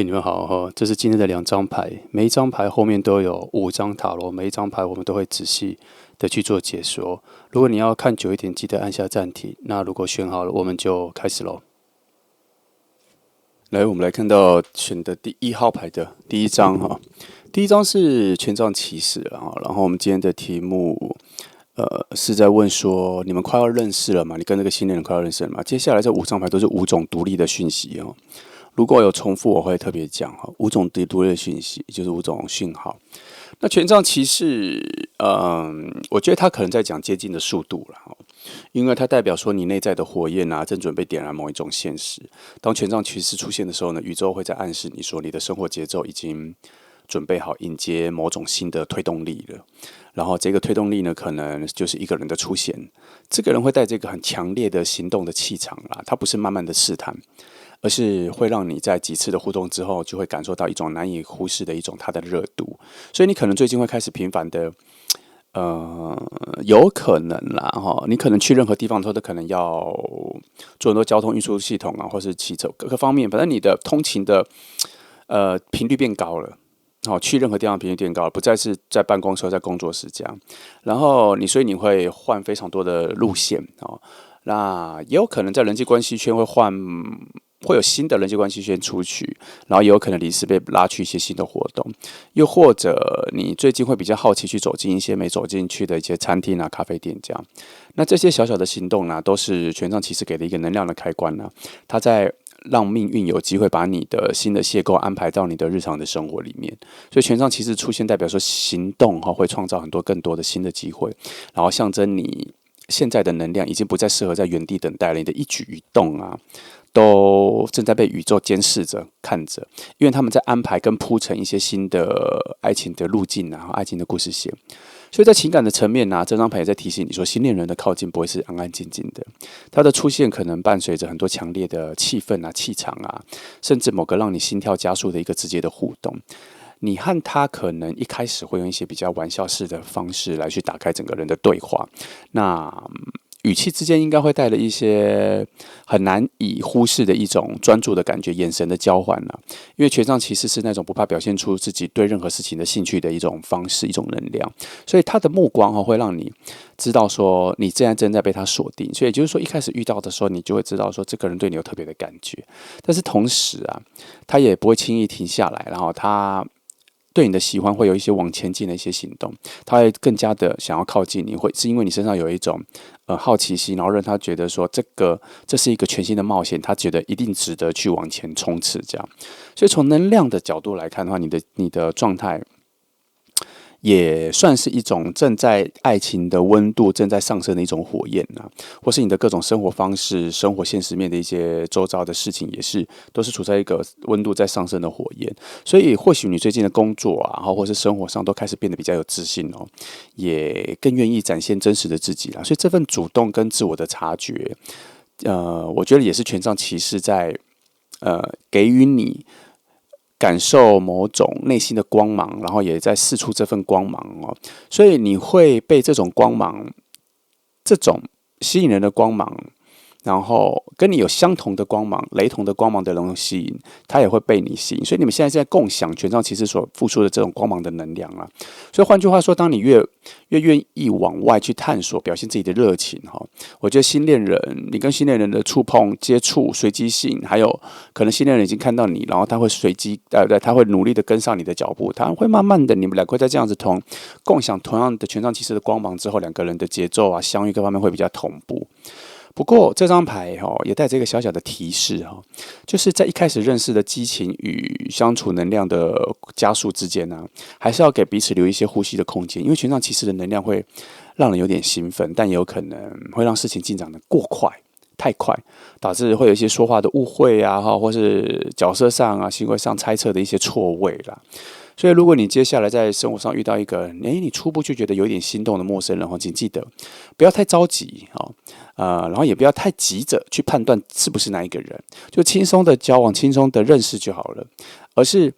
你们好哈，这是今天的2张牌，每一张牌后面都有5张塔罗，每一张牌我们都会仔细的去做解说。如果你要看久一点，记得按下暂停。那如果选好了，我们就开始喽。来，我们来看到选的第1号牌的第一张哈，第一张是权杖骑士哈，然后我们今天的题目。是在问说你们快要认识了吗？你跟这个新恋人快要认识了吗？接下来这5张牌都是5种独立的讯息哦。如果有重复，我会特别讲哈，5种独立的讯息就是5种讯号。那权杖骑士，我觉得他可能在讲接近的速度了，因为它代表说你内在的火焰啊，正准备点燃某一种现实。当权杖骑士出现的时候呢，宇宙会在暗示你说你的生活节奏已经准备好迎接某种新的推动力了。然后这个推动力呢，可能就是一个人的出现。这个人会带着一个很强烈的行动的气场啦，他不是慢慢的试探，而是会让你在几次的互动之后，就会感受到一种难以忽视的一种他的热度。所以你可能最近会开始频繁的，有可能啦哈，你可能去任何地方的时候，都可能要做很多交通运输系统啊，或是汽车各个方面，反正你的通勤的频率变高了。去任何地方频率变高，不再是在办公室、在工作室这样。然后所以你会换非常多的路线哦。那也有可能在人际关系圈会有新的人际关系圈出去，然后也有可能临时被拉去一些新的活动，又或者你最近会比较好奇去走进一些没走进去的一些餐厅啊、咖啡店这样。那这些小小的行动呢，都是权杖骑士给的一个能量的开关呢。它在让命运有机会把你的新的邂逅安排到你的日常的生活里面，所以权杖骑士出现代表说行动会创造很多更多的新的机会，然后象征你现在的能量已经不再适合在原地等待了，你的一举一动啊，都正在被宇宙监视着看着，因为他们在安排跟铺陈一些新的爱情的路径啊，爱情的故事线。所以在情感的层面这张牌也在提醒你说，新恋人的靠近不会是安安静静的，他的出现可能伴随着很多强烈的气氛啊、气场啊，甚至某个让你心跳加速的一个直接的互动。你和他可能一开始会用一些比较玩笑式的方式来去打开整个人的对话，那语气之间应该会带了一些很难以忽视的一种专注的感觉，眼神的交换啦。因为权杖骑士是那种不怕表现出自己对任何事情的兴趣的一种方式、一种能量，所以他的目光会让你知道说你现在正在被他锁定。所以也就是说，一开始遇到的时候，你就会知道说这个人对你有特别的感觉，但是同时他也不会轻易停下来，然后他对你的喜欢会有一些往前进的一些行动，他会更加的想要靠近你，会是因为你身上有一种好奇心，然后让他觉得说这是一个全新的冒险，他觉得一定值得去往前冲刺这样。所以从能量的角度来看的话，你的状态也算是一种正在爱情的温度正在上升的一种火焰或是你的各种生活方式、生活现实面的一些周遭的事情，都是处在一个温度在上升的火焰。所以或许你最近的工作或是生活上都开始变得比较有自信也更愿意展现真实的自己所以这份主动跟自我的察觉，我觉得也是权杖骑士在给予你感受某种内心的光芒，然后也在释出这份光芒所以你会被这种光芒，这种吸引人的光芒，然后跟你有相同的光芒、雷同的光芒的人吸引，他也会被你吸引。所以你们现在在共享权杖骑士所付出的这种光芒的能量所以换句话说，当你越愿意往外去探索，表现自己的热情我觉得新恋人，你跟新恋人的触碰、接触、随机性，还有可能新恋人已经看到你，然后他会他会努力的跟上你的脚步，他会慢慢的，你们两个会在这样子共享同样的权杖骑士的光芒之后，两个人的节奏相遇各方面会比较同步。不过这张牌也带着一个小小的提示就是在一开始认识的激情与相处能量的加速之间还是要给彼此留一些呼吸的空间，因为权杖骑士的能量会让人有点兴奋，但也有可能会让事情进展的过快。太快，导致会有一些说话的误会或是角色上行为上猜测的一些错位啦。所以，如果你接下来在生活上遇到一个你初步就觉得有点心动的陌生人请记得不要太着急然后也不要太急着去判断是不是那一个人，就轻松的交往、轻松的认识就好了。而是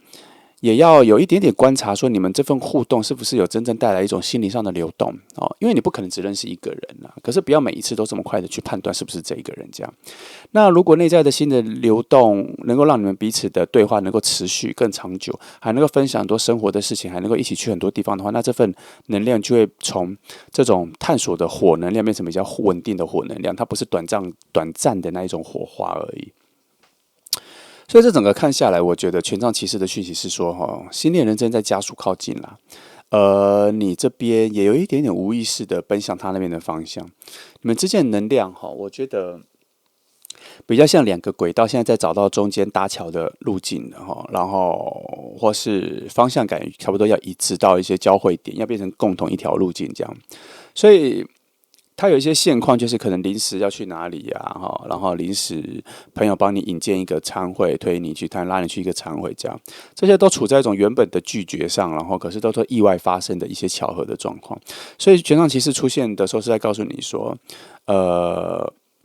也要有一点点观察，说你们这份互动是不是有真正带来一种心灵上的流动哦？因为你不可能只认识一个人啊，可是不要每一次都这么快的去判断是不是这一个人这样。那如果内在的心的流动能够让你们彼此的对话能够持续更长久，还能够分享很多生活的事情，还能够一起去很多地方的话，那这份能量就会从这种探索的火能量变成比较稳定的火能量，它不是短暂的那一种火花而已。所以这整个看下来，我觉得权杖骑士的讯息是说，新恋人正在加速靠近啦。你这边也有一点点无意识的奔向他那边的方向。你们之间的能量我觉得比较像两个轨道，现在在找到中间搭桥的路径的然后或是方向感差不多要一致到一些交汇点，要变成共同一条路径这样。所以他有一些现况，就是可能临时要去哪里呀，然后临时朋友帮你引荐一个餐会，推你去拉你去一个餐会，这样这些都处在一种原本的拒绝上，然后可是都是意外发生的一些巧合的状况。所以权杖骑士出现的时候是在告诉你说，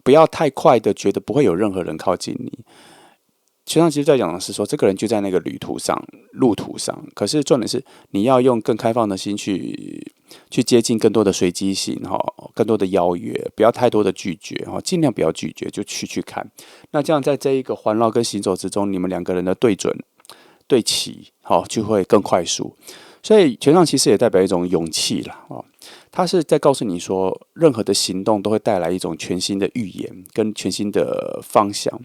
不要太快的觉得不会有任何人靠近你。权杖其实在讲的是说，这个人就在那个路途上，可是重点是你要用更开放的心去接近更多的随机性更多的邀约，不要太多的拒绝尽量不要拒绝，就去看。那这样在这一个环绕跟行走之中，你们两个人的对准对齐就会更快速。所以权杖其实也代表一种勇气啦他是在告诉你说，任何的行动都会带来一种全新的预言跟全新的方向，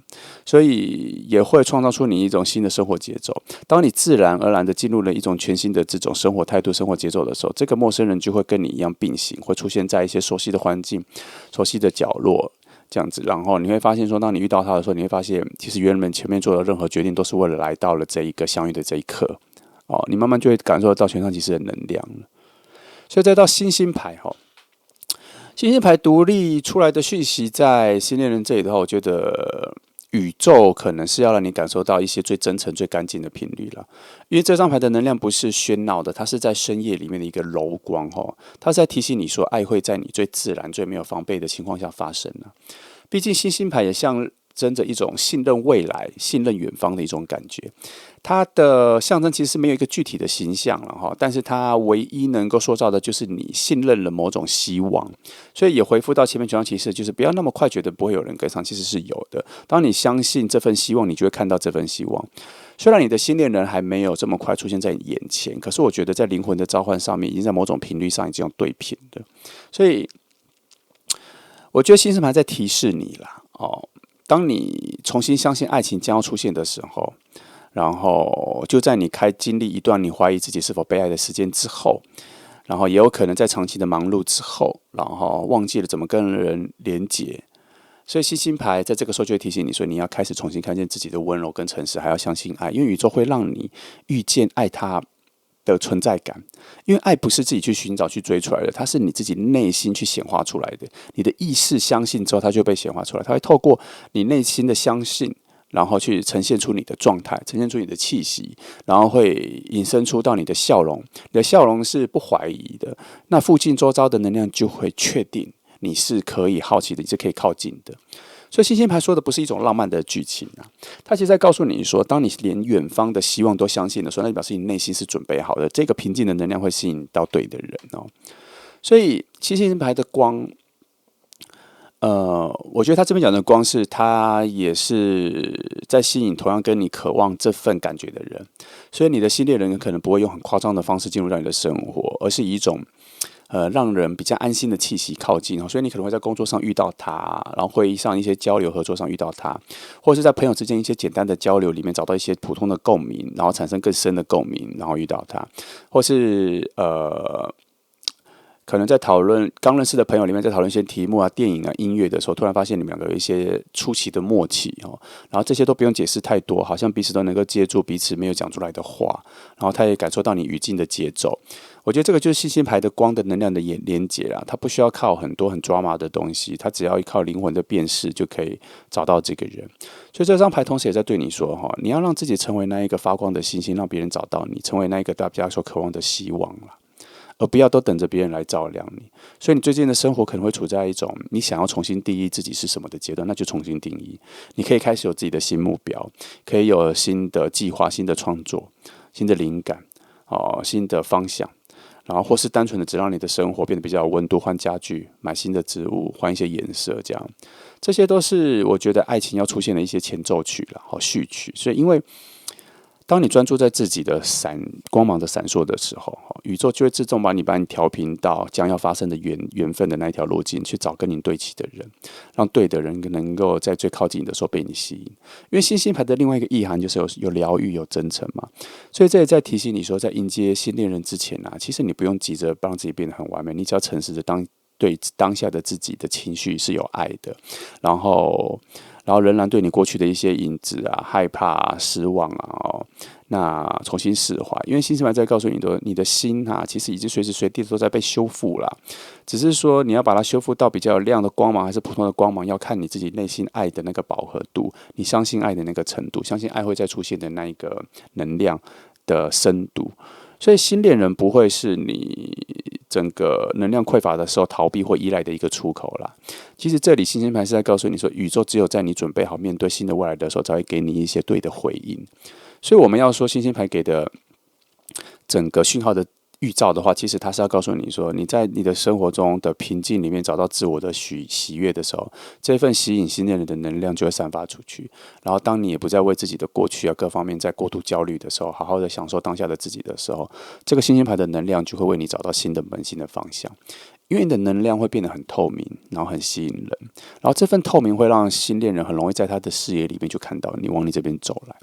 所以也会创造出你一种新的生活节奏。当你自然而然的进入了一种全新的这种生活态度、生活节奏的时候，这个陌生人就会跟你一样并行，会出现在一些熟悉的环境、熟悉的角落。这样子，然后你会发现说，当你遇到他的时候，你会发现，其实原本前面做的任何决定，都是为了来到了这一个相遇的这一刻。你慢慢就会感受到权杖骑士的能量了。所以再到星星牌星星牌独立出来的讯息，在新恋人这里的话，我觉得宇宙可能是要让你感受到一些最真诚、最干净的频率了。因为这张牌的能量不是喧闹的，它是在深夜里面的一个柔光它是在提醒你说，爱会在你最自然、最没有防备的情况下发生毕竟星星牌也象征着一种信任未来、信任远方的一种感觉。它的象征其实是没有一个具体的形象了但是它唯一能够塑造的就是你信任了某种希望。所以也回复到前面权杖骑士，就是不要那么快觉得不会有人跟上，其实是有的。当你相信这份希望，你就会看到这份希望。虽然你的新恋人还没有这么快出现在你眼前，可是我觉得在灵魂的召唤上面，已经在某种频率上已经有对频的。所以我觉得星星牌在提示你啦当你重新相信爱情将要出现的时候，然后就在你经历一段你怀疑自己是否被爱的时间之后，然后也有可能在长期的忙碌之后，然后忘记了怎么跟人连结。所以星星牌在这个时候就会提醒你说，你要开始重新看见自己的温柔跟诚实，还要相信爱，因为宇宙会让你遇见爱它的存在感。因为爱不是自己去寻找去追出来的，它是你自己内心去显化出来的。你的意识相信之后，它就被显化出来，它会透过你内心的相信，然后去呈现出你的状态，呈现出你的气息，然后会引申出到你的笑容。你的笑容是不怀疑的，那附近周遭的能量就会确定你是可以好奇的，你是可以靠近的。所以星星牌说的不是一种浪漫的剧情它其实在告诉你说，当你连远方的希望都相信的时候，那就表示你内心是准备好的，这个平静的能量会吸引到对的人所以星星牌的光，我觉得他这边讲的光是，他也是在吸引同样跟你渴望这份感觉的人。所以你的新恋人可能不会用很夸张的方式进入到你的生活，而是以一种让人比较安心的气息靠近所以你可能会在工作上遇到他，然后会议上一些交流合作上遇到他，或者是在朋友之间一些简单的交流里面找到一些普通的共鸣，然后产生更深的共鸣，然后遇到他，或是可能在讨论刚认识的朋友里面，在讨论一些题目电影音乐的时候，突然发现你们两个有一些出奇的默契然后这些都不用解释太多，好像彼此都能够接住彼此没有讲出来的话，然后他也感受到你语境的节奏。我觉得这个就是星星牌的光的能量的连接它不需要靠很多很抓马的东西，它只要依靠灵魂的辨识就可以找到这个人。所以这张牌同时也在对你说你要让自己成为那一个发光的星星，让别人找到你，成为那一个大家所渴望的希望而不要都等着别人来照亮你。所以你最近的生活可能会处在一种你想要重新定义自己是什么的阶段，那就重新定义。你可以开始有自己的新目标，可以有新的计划、新的创作。新的灵感，新的方向。然后或是单纯的只让你的生活变得比较有温度，换家具，买新的植物，换一些颜色，这样，这些都是我觉得爱情要出现的一些前奏曲了，序曲。所以因为当你专注在自己的光芒的闪烁的时候，宇宙就会自动把你调频到将要发生的缘分的那一条路径，去找跟你对齐的人，让对的人能够在最靠近你的时候被你吸引。因为星星牌的另外一个意涵就是有疗愈、有真诚嘛，所以这也在提醒你说，在迎接新恋人之前啊，其实你不用急着让自己变得很完美，你只要诚实的对当下的自己的情绪是有爱的，然后仍然对你过去的一些影子啊、害怕啊、失望啊，那重新释怀。因为星星牌在告诉你说，你的心啊，其实已经随时随地都在被修复了，只是说你要把它修复到比较亮的光芒，还是普通的光芒，要看你自己内心爱的那个饱和度，你相信爱的那个程度，相信爱会再出现的那一个能量的深度。所以新恋人不会是你整个能量匮乏的时候逃避或依赖的一个出口啦。其实这里星星牌是在告诉你说，宇宙只有在你准备好面对新的未来的时候，才会给你一些对的回应。所以我们要说星星牌给的整个讯号的预兆的话，其实它是要告诉你说，你在你的生活中的平静里面找到自我的喜悦的时候，这份吸引新恋人的能量就会散发出去。然后，当你也不再为自己的过去啊各方面在过度焦虑的时候，好好的享受当下的自己的时候，这个星星牌的能量就会为你找到新的门、新的方向。因为你的能量会变得很透明，然后很吸引人，然后这份透明会让新恋人很容易在他的视野里面就看到你往你这边走来。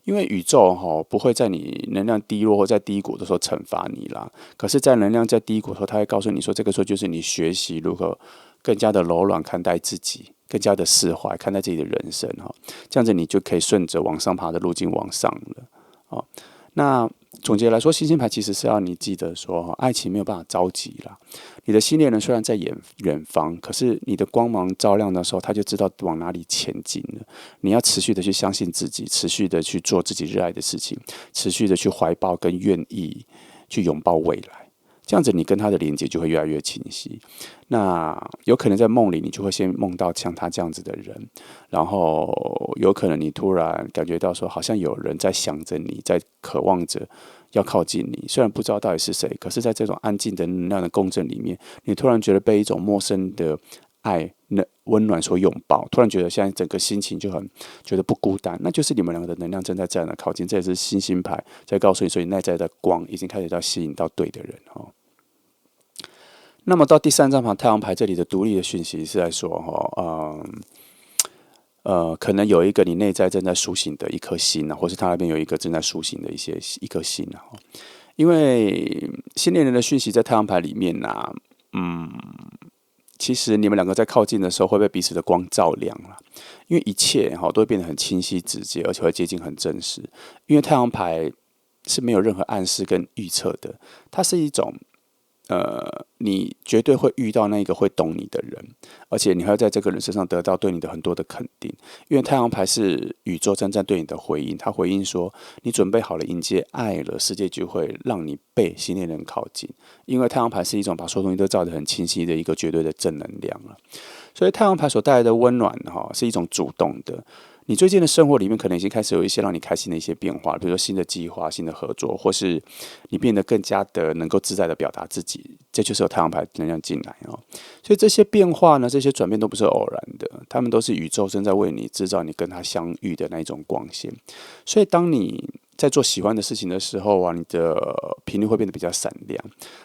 因为宇宙不会在你能量低落或在低谷的时候惩罚你啦，可是，在能量在低谷的时候，他会告诉你说，这个时候就是你学习如何更加的柔软看待自己，更加的释怀看待自己的人生这样子你就可以顺着往上爬的路径往上了那总结来说，星星牌其实是要你记得说，爱情没有办法着急啦。你的新恋人虽然在远方，可是你的光芒照亮的时候，他就知道往哪里前进了。你要持续的去相信自己，持续的去做自己热爱的事情，持续的去怀抱跟愿意去拥抱未来。这样子，你跟他的连接就会越来越清晰。那有可能在梦里，你就会先梦到像他这样子的人，然后有可能你突然感觉到说，好像有人在想着你，在渴望着要靠近你。虽然不知道到底是谁，可是在这种安静的能量的共振里面，你突然觉得被一种陌生的爱、温暖所拥抱，突然觉得现在整个心情就很觉得不孤单，那就是你们两个的能量正在自然的靠近。这也是星星牌在告诉你，所以内在的光已经开始要吸引到对的人那么到第3张牌太阳牌这里的独立的讯息是在说可能有一个你内在正在苏醒的一颗心或是他那边有一个正在苏醒的一颗心因为新恋人的讯息在太阳牌里面其实你们两个在靠近的时候会被彼此的光照亮了，因为一切都会变得很清晰直接，而且会接近很真实。因为太阳牌是没有任何暗示跟预测的，它是一种你绝对会遇到那个会懂你的人，而且你会在这个人身上得到对你的很多的肯定。因为太阳牌是宇宙正在对你的回应，他回应说你准备好了迎接爱了，世界就会让你被新恋人靠近。因为太阳牌是一种把所有东西都照得很清晰的一个绝对的正能量了，所以太阳牌所带来的温暖是一种主动的。你最近的生活里面可能已经开始有一些让你开心的一些变化，比如说新的计划、新的合作，或是你变得更加的能够自在的表达自己，这就是有太阳牌能量进来所以这些变化呢，这些转变都不是偶然的，他们都是宇宙正在为你制造你跟他相遇的那一种光线。所以当你在做喜欢的事情的时候你的频率会变得比较闪亮，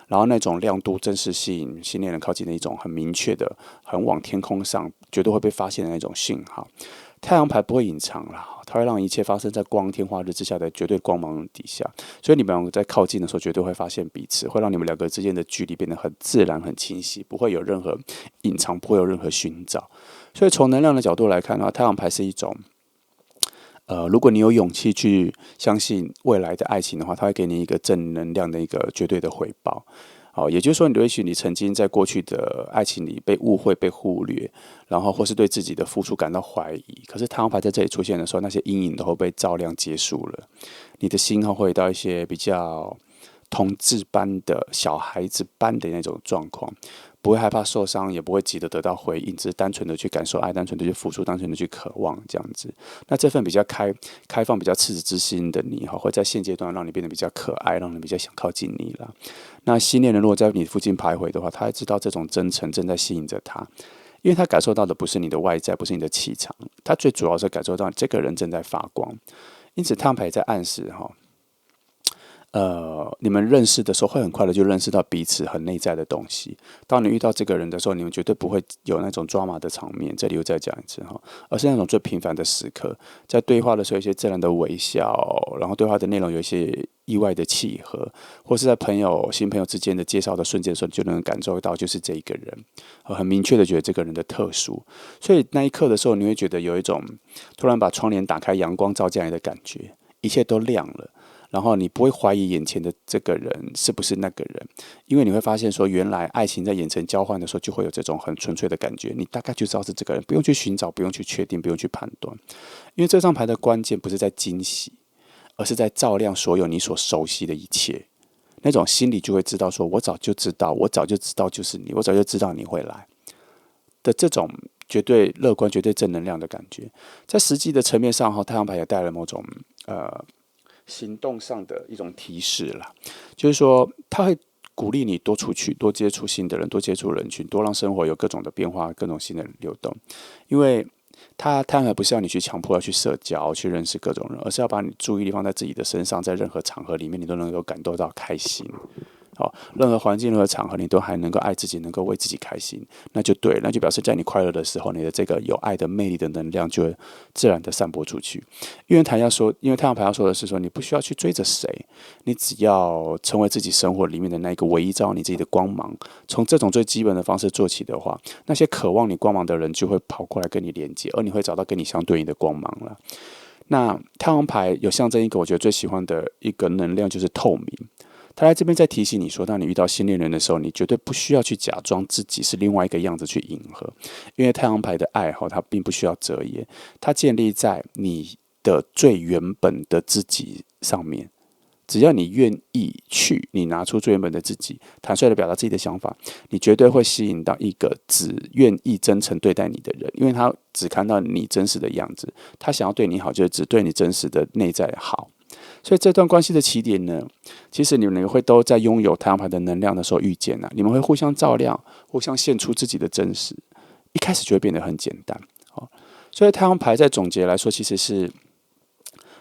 然后那种亮度正是吸引新恋人靠近的一种很明确的、很往天空上绝对会被发现的那种信号。太阳牌不会隐藏啦，它会让一切发生在光天化日之下的绝对光芒底下，所以你们两个在靠近的时候绝对会发现彼此，会让你们两个之间的距离变得很自然、很清晰，不会有任何隐藏，不会有任何寻找。所以从能量的角度来看太阳牌是一种如果你有勇气去相信未来的爱情的话，它会给你一个正能量的一个绝对的回报。也就是说，也许你曾经在过去的爱情里被误会、被忽略，然后或是对自己的付出感到怀疑。可是太阳牌在这里出现的时候，那些阴影都会被照亮结束了。你的心会到一些比较同志般的小孩子般的那种状况，不会害怕受伤，也不会急着得到回应，只是单纯的去感受爱，单纯的去付出，单纯的去渴望这样子。那这份比较开放、比较赤子之心的你会在现阶段让你变得比较可爱，让人比较想靠近你了。那新恋人如果在你附近徘徊的话，他还知道这种真诚正在吸引着他，因为他感受到的不是你的外在，不是你的气场，他最主要是感受到这个人正在发光。因此，汤牌在暗示你们认识的时候会很快的就认识到彼此很内在的东西。当你遇到这个人的时候，你们绝对不会有那种抓马的场面，这里又再讲一次而是那种最平凡的时刻，在对话的时候有一些自然的微笑，然后对话的内容有一些意外的契合，或是在新朋友之间的介绍的瞬间的时候，你就能感受到就是这一个人，很明确的觉得这个人的特殊。所以那一刻的时候，你会觉得有一种突然把窗帘打开，阳光照进来的感觉，一切都亮了。然后你不会怀疑眼前的这个人是不是那个人，因为你会发现说，原来爱情在眼神交换的时候就会有这种很纯粹的感觉，你大概就知道是这个人，不用去寻找，不用去确定，不用去判断，因为这张牌的关键不是在惊喜，而是在照亮所有你所熟悉的一切。那种心里就会知道说，我早就知道，我早就知道就是你，我早就知道你会来的这种绝对乐观、绝对正能量的感觉。在实际的层面上，太阳牌也带来某种行动上的一种提示啦，就是说他会鼓励你多出去，多接触新的人，多接触人群，多让生活有各种的变化，各种新的流动。因为他还不是要你去强迫要去社交，去认识各种人，而是要把你注意力放在自己的身上，在任何场合里面，你都能够感受到开心。任何环境、任何场合，你都还能够爱自己，能够为自己开心，那就对了，那就表示在你快乐的时候，你的这个有爱的魅力的能量就会自然的散播出去。因为太阳牌要说的是说，你不需要去追着谁，你只要成为自己生活里面的那一个唯一照你自己的光芒。从这种最基本的方式做起的话，那些渴望你光芒的人就会跑过来跟你连接，而你会找到跟你相对应的光芒了。那太阳牌有象征一个我觉得最喜欢的一个能量，就是透明。他在这边在提醒你说，当你遇到新恋人的时候，你绝对不需要去假装自己是另外一个样子去迎合，因为太阳牌的爱它并不需要遮掩，它建立在你的最原本的自己上面。只要你愿意去，你拿出最原本的自己，坦率的表达自己的想法，你绝对会吸引到一个只愿意真诚对待你的人，因为他只看到你真实的样子，他想要对你好，就是只对你真实的内在好。所以这段关系的起点呢，其实你们会都在拥有太阳牌的能量的时候遇见你们会互相照亮，互相献出自己的真实，一开始就会变得很简单。所以太阳牌在总结来说，其实是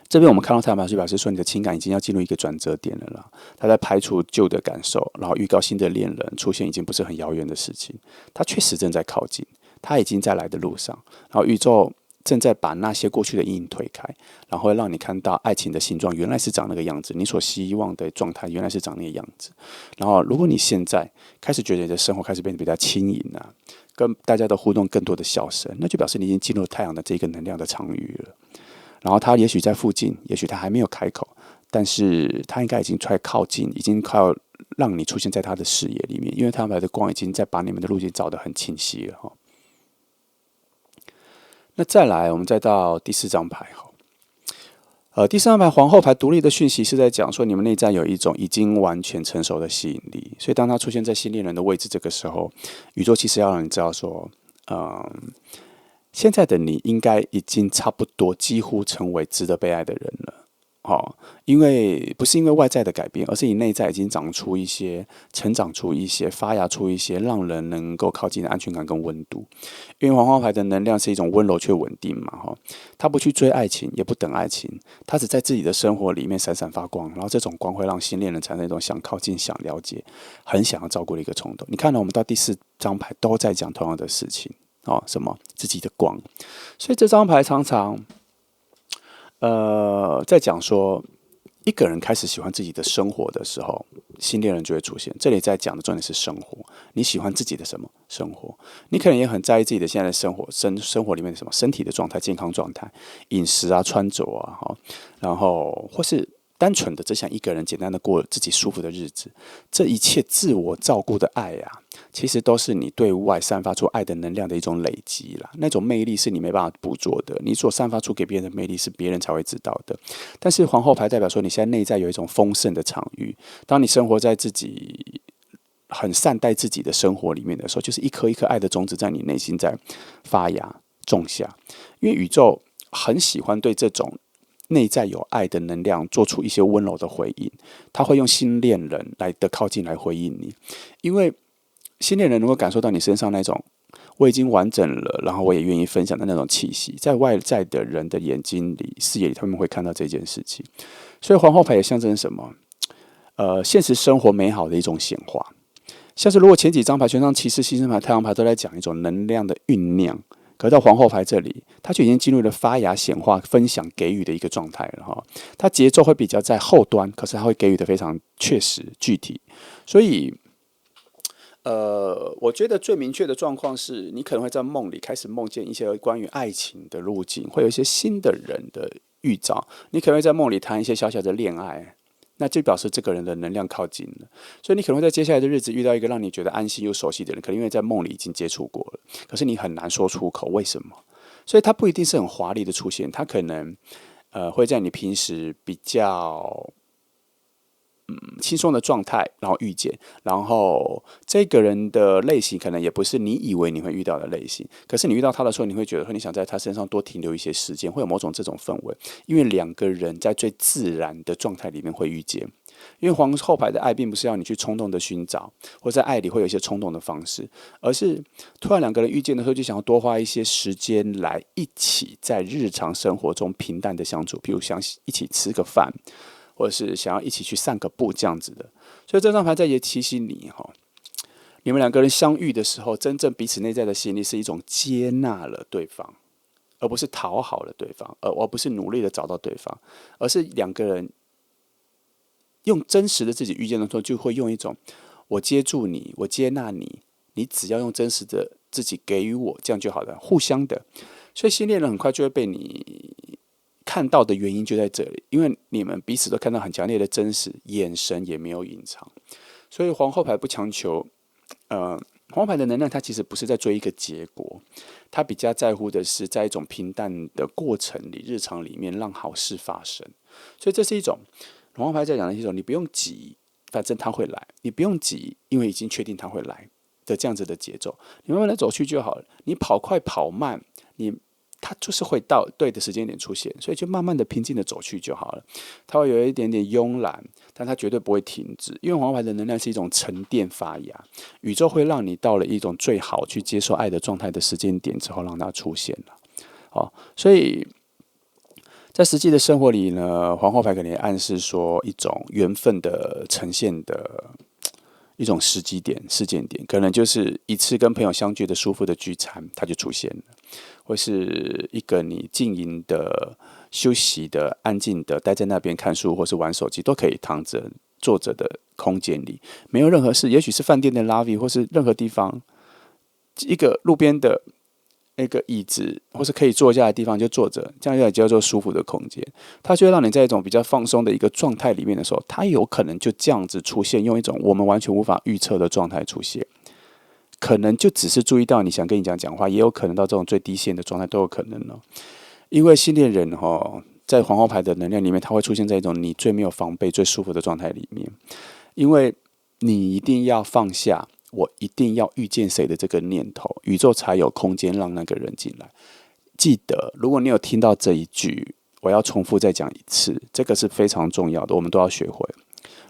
这边我们看到太阳牌就表示说，你的情感已经要进入一个转折点了啦。他在排除旧的感受，然后预告新的恋人出现，已经不是很遥远的事情。他确实正在靠近，他已经在来的路上，然后宇宙正在把那些过去的阴影推开，然后会让你看到爱情的形状原来是长那个样子，你所希望的状态原来是长那个样子。然后，如果你现在开始觉得你的生活开始变得比较轻盈啊，跟大家的互动更多的笑声，那就表示你已经进入太阳的这个能量的场域了。然后他也许在附近，也许他还没有开口，但是他应该已经快靠近，已经快要让你出现在他的视野里面，因为太阳牌的光已经在把你们的路径找得很清晰了哈。那再来，我们再到第四张牌哈。第四张牌皇后牌独立的讯息是在讲说，你们内在有一种已经完全成熟的吸引力，所以当他出现在新恋人的位置，这个时候，宇宙其实要让你知道说，现在的你应该已经差不多几乎成为值得被爱的人了。因为不是因为外在的改变，而是你内在已经长出一些、成长出一些、发芽出一些，让人能够靠近的安全感跟温度。因为黄花牌的能量是一种温柔却稳定嘛，他不去追爱情，也不等爱情，他只在自己的生活里面闪闪发光，然后这种光会让新恋人产生一种想靠近、想了解、很想要照顾的一个冲动。你看到我们到第四张牌都在讲同样的事情什么自己的光，所以这张牌常常在讲说，一个人开始喜欢自己的生活的时候，新恋人就会出现。这里在讲的重点是生活，你喜欢自己的什么生活？你可能也很在意自己的现在的生活里面的什么身体的状态、健康状态、饮食啊、穿着啊，然后或是单纯的只想一个人简单的过自己舒服的日子，这一切自我照顾的爱啊，其实都是你对外散发出爱的能量的一种累积啦。那种魅力是你没办法捕捉的，你所散发出给别人的魅力是别人才会知道的。但是皇后牌代表说，你现在内在有一种丰盛的场域，当你生活在自己很善待自己的生活里面的时候，就是一颗一颗爱的种子在你内心在发芽种下。因为宇宙很喜欢对这种内在有爱的能量做出一些温柔的回应，他会用新恋人来的靠近来回应你，因为新恋人能够感受到你身上那种我已经完整了，然后我也愿意分享的那种气息，在外在的人的眼睛里、视野里，他们会看到这件事情。所以皇后牌也象征什么？现实生活美好的一种显化。像是如果前几张牌，权杖骑士、牺牲牌、太阳牌都在讲一种能量的酝酿。可到皇后牌这里，它就已经进入了发芽、显化、分享、给予的一个状态了哈。它节奏会比较在后端，可是它会给予的非常确实、具体。所以，我觉得最明确的状况是，你可能会在梦里开始梦见一些关于爱情的路径，会有一些新的人的预兆。你可能会在梦里谈一些小小的恋爱。那就表示这个人的能量靠近了，所以你可能会在接下来的日子遇到一个让你觉得安心又熟悉的人，可能因为在梦里已经接触过了，可是你很难说出口为什么，所以它不一定是很华丽的出现，它可能会在你平时比较轻松的状态，然后遇见，然后这个人的类型可能也不是你以为你会遇到的类型，可是你遇到他的时候，你会觉得说你想在他身上多停留一些时间，会有某种这种氛围，因为两个人在最自然的状态里面会遇见。因为皇后牌的爱并不是要你去冲动的寻找，或在爱里会有一些冲动的方式，而是突然两个人遇见的时候，就想要多花一些时间来一起在日常生活中平淡的相处，比如想一起吃个饭，或者是想要一起去散个步这样子的。所以这张牌在也提醒你哈，你们两个人相遇的时候，真正彼此内在的吸引力是一种接纳了对方，而不是讨好了对方，而不是努力的找到对方，而是两个人用真实的自己遇见的时候，就会用一种我接住你，我接纳你，你只要用真实的自己给予我，这样就好了，互相的。所以新恋人很快就会被你看到的原因就在这里，因为你们彼此都看到很强烈的真实，眼神也没有隐藏。所以皇后牌不强求，皇后牌的能量它其实不是在追一个结果，它比较在乎的是在一种平淡的过程里、日常里面让好事发生。所以这是一种皇后牌在讲的一种，你不用急，反正他会来，你不用急，因为已经确定他会来的这样子的节奏，你慢慢的走去就好了。你跑快跑慢，它就是会到对的时间点出现，所以就慢慢的平静的走去就好了。它会有一点点慵懒，但它绝对不会停止，因为皇后牌的能量是一种沉淀发芽，宇宙会让你到了一种最好去接受爱的状态的时间点之后，让它出现了。所以在实际的生活里呢，皇后牌可能也暗示说一种缘分的呈现的一种时机点、事件点，可能就是一次跟朋友相聚的舒服的聚餐，它就出现了。或是一个你静营的、休息的、安静的，待在那边看书或是玩手机，都可以躺着、坐着的空间里，没有任何事。也许是饭店的 lobby，或是任何地方，一个路边的那个椅子，或是可以坐下的地方就坐着，这样也叫做舒服的空间。它就会让你在一种比较放松的一个状态里面的时候，它有可能就这样子出现，用一种我们完全无法预测的状态出现。可能就只是注意到你想跟你讲话，也有可能到这种最低线的状态都有可能哦。因为新恋人在皇后牌的能量里面，它会出现在一种你最没有防备、最舒服的状态里面。因为你一定要放下我一定要遇见谁的这个念头，宇宙才有空间让那个人进来。记得，如果你有听到这一句，我要重复再讲一次，这个是非常重要的，我们都要学会。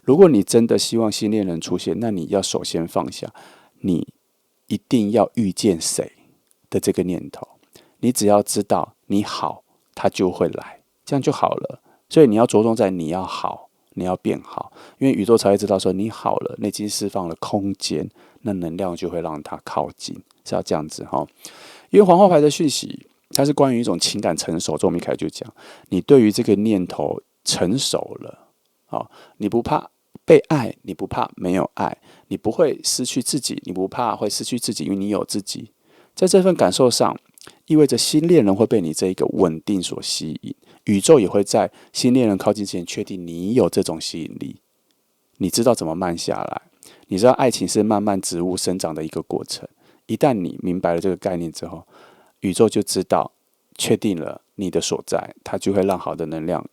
如果你真的希望新恋人出现，那你要首先放下你一定要遇见谁的这个念头，你只要知道你好，他就会来，这样就好了。所以你要着重在你要好，你要变好，因为宇宙才会知道说你好了，你已经释放了空间，那能量就会让它靠近，是要这样子哈。因为皇后牌的讯息，它是关于一种情感成熟，这我们一开始就讲，你对于这个念头成熟了，你不怕被爱，你不怕没有爱，你不会失去自己，你不怕会失去自己，因为你有自己。在这份感受上，意味着新恋人会被你这一个稳定所吸引，宇宙也会在新恋人靠近之前确定你有这种吸引力，你知道怎么慢下来，你知道爱情是慢慢植物生长的一个过程。一旦你明白了这个概念之后，宇宙就知道确定了你的所在，它就会让好的能量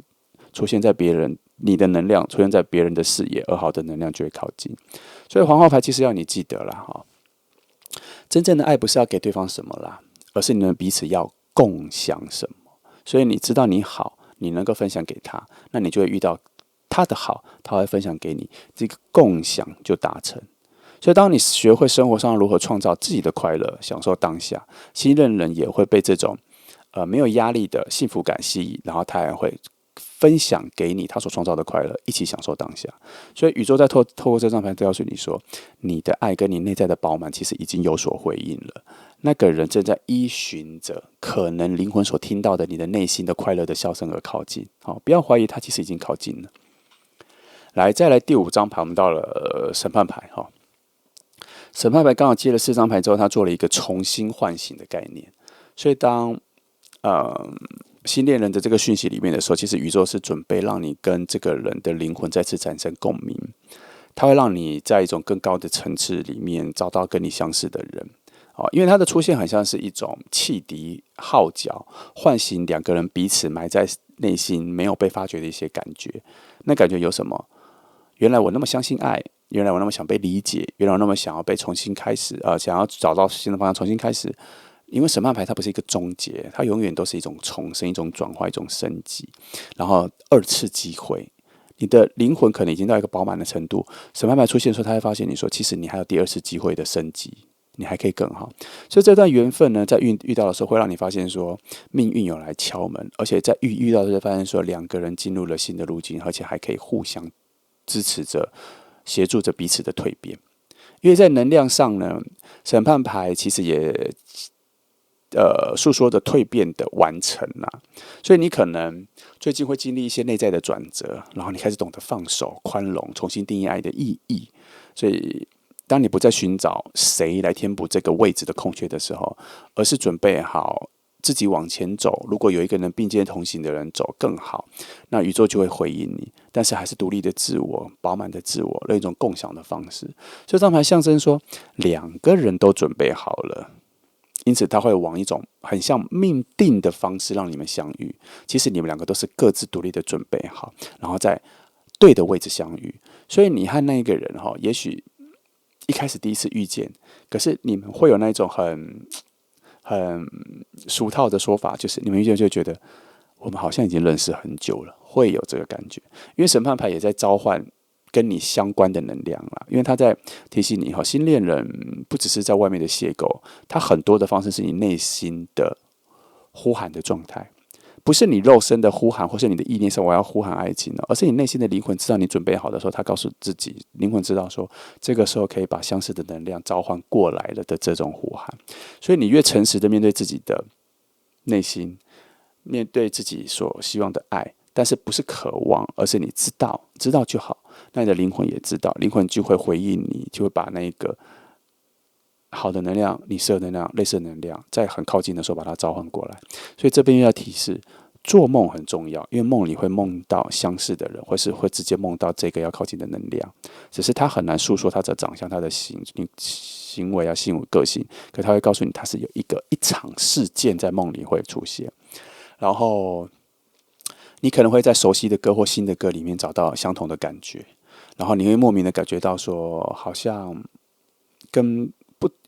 出现在别人，你的能量出现在别人的视野，而好的能量就会靠近。所以皇后牌其实要你记得啦，真正的爱不是要给对方什么啦，而是你们彼此要共享什么。所以你知道你好，你能够分享给他，那你就会遇到他的好，他会分享给你，这个共享就达成。所以当你学会生活上如何创造自己的快乐，享受当下，新任人也会被这种没有压力的幸福感吸引，然后他也会分享给你他所创造的快乐，一起享受当下。所以宇宙在透过这张牌告诉你说，你的爱跟你内在的饱满其实已经有所回应了。那个人正在依循着可能灵魂所听到的你的内心的快乐的笑声而靠近。好，不要怀疑，他其实已经靠近了。来，再来第5张牌，我们到了审判牌哈。审判牌刚好接了4张牌之后，他做了一个重新唤醒的概念。所以当新恋人的这个讯息里面的时候，其实宇宙是准备让你跟这个人的灵魂再次产生共鸣，它会让你在一种更高的层次里面找到跟你相似的人。因为它的出现很像是一种汽笛号角，唤醒2个人彼此埋在内心没有被发掘的一些感觉。那感觉有什么？原来我那么相信爱，原来我那么想被理解，原来我那么想要被重新开始，想要找到新的方向重新开始。因为审判牌它不是一个终结，它永远都是一种重生、一种转化、一种升级，然后2次机会。你的灵魂可能已经到一个饱满的程度，审判牌出现的时候，他会发现你说，其实你还有第2次机会的升级，你还可以更好。所以这段缘分呢，在遇到的时候，会让你发现说，命运有来敲门，而且在遇到的时候，发现说2个人进入了新的路径，而且还可以互相支持着、协助着彼此的蜕变。因为在能量上呢，审判牌其实也诉说的蜕变的完成啦，所以你可能最近会经历一些内在的转折，然后你开始懂得放手、宽容，重新定义爱的意义。所以，当你不再寻找谁来填补这个位置的空缺的时候，而是准备好自己往前走。如果有一个人并肩同行的人走更好，那宇宙就会回应你。但是还是独立的自我、饱满的自我，那一种共享的方式。所以这张牌象征说，2个人都准备好了。因此，他会往一种很像命定的方式让你们相遇。其实你们2个都是各自独立的准备好，然后在对的位置相遇。所以你和那一个人也许一开始第一次遇见，可是你们会有那种很俗套的说法，就是你们遇见就觉得我们好像已经认识很久了，会有这个感觉。因为审判牌也在召唤跟你相关的能量啦，因为他在提醒你新恋人不只是在外面的邂逅，他很多的方式是你内心的呼喊的状态，不是你肉身的呼喊，或是你的意念上我要呼喊爱情，而是你内心的灵魂知道你准备好的时候，他告诉自己，灵魂知道说这个时候可以把相似的能量召唤过来了的这种呼喊。所以你越诚实的面对自己的内心，面对自己所希望的爱，但是不是渴望，而是你知道就好。那你的灵魂也知道，灵魂就会回应你，就会把那个好的能量、你适合的能量、类似的能量，在很靠近的时候把它召唤过来。所以这边又要提示，做梦很重要，因为梦里会梦到相似的人，或是会直接梦到这个要靠近的能量。只是他很难诉说他的长相、他的行为啊、个性，可他会告诉你，他是有一场事件在梦里会出现，然后你可能会在熟悉的歌或新的歌里面找到相同的感觉，然后你会莫名的感觉到说，好像跟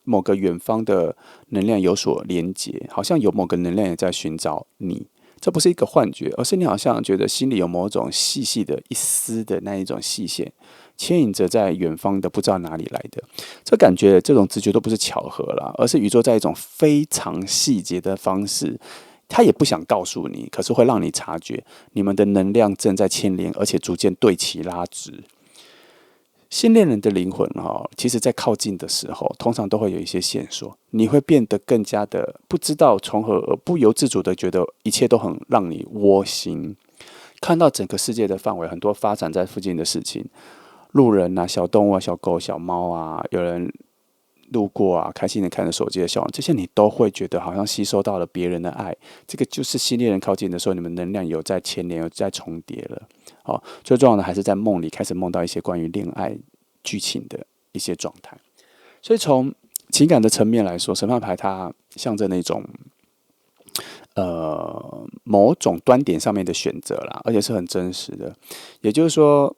某个远方的能量有所连结，好像有某个能量也在寻找你。这不是一个幻觉，而是你好像觉得心里有某种细细的一丝的那一种细线，牵引着在远方的不知道哪里来的。这感觉，这种直觉都不是巧合啦，而是宇宙在一种非常细节的方式。他也不想告诉你，可是会让你察觉你们的能量正在牵连，而且逐渐对齐拉直。新恋人的灵魂其实在靠近的时候，通常都会有一些线索，你会变得更加的不知道从何而不由自主的觉得一切都很让你窝心，看到整个世界的范围，很多发展在附近的事情，路人啊、小动物啊、小狗、小猫啊，有人路过啊，开心的看着手机的笑容，这些你都会觉得好像吸收到了别人的爱。这个就是新恋人靠近的时候，你们能量有在牵连，有在重叠了。好，最重要的还是在梦里开始梦到一些关于恋爱剧情的一些状态。所以从情感的层面来说，审判牌它象征那种某种端点上面的选择啦，而且是很真实的。也就是说，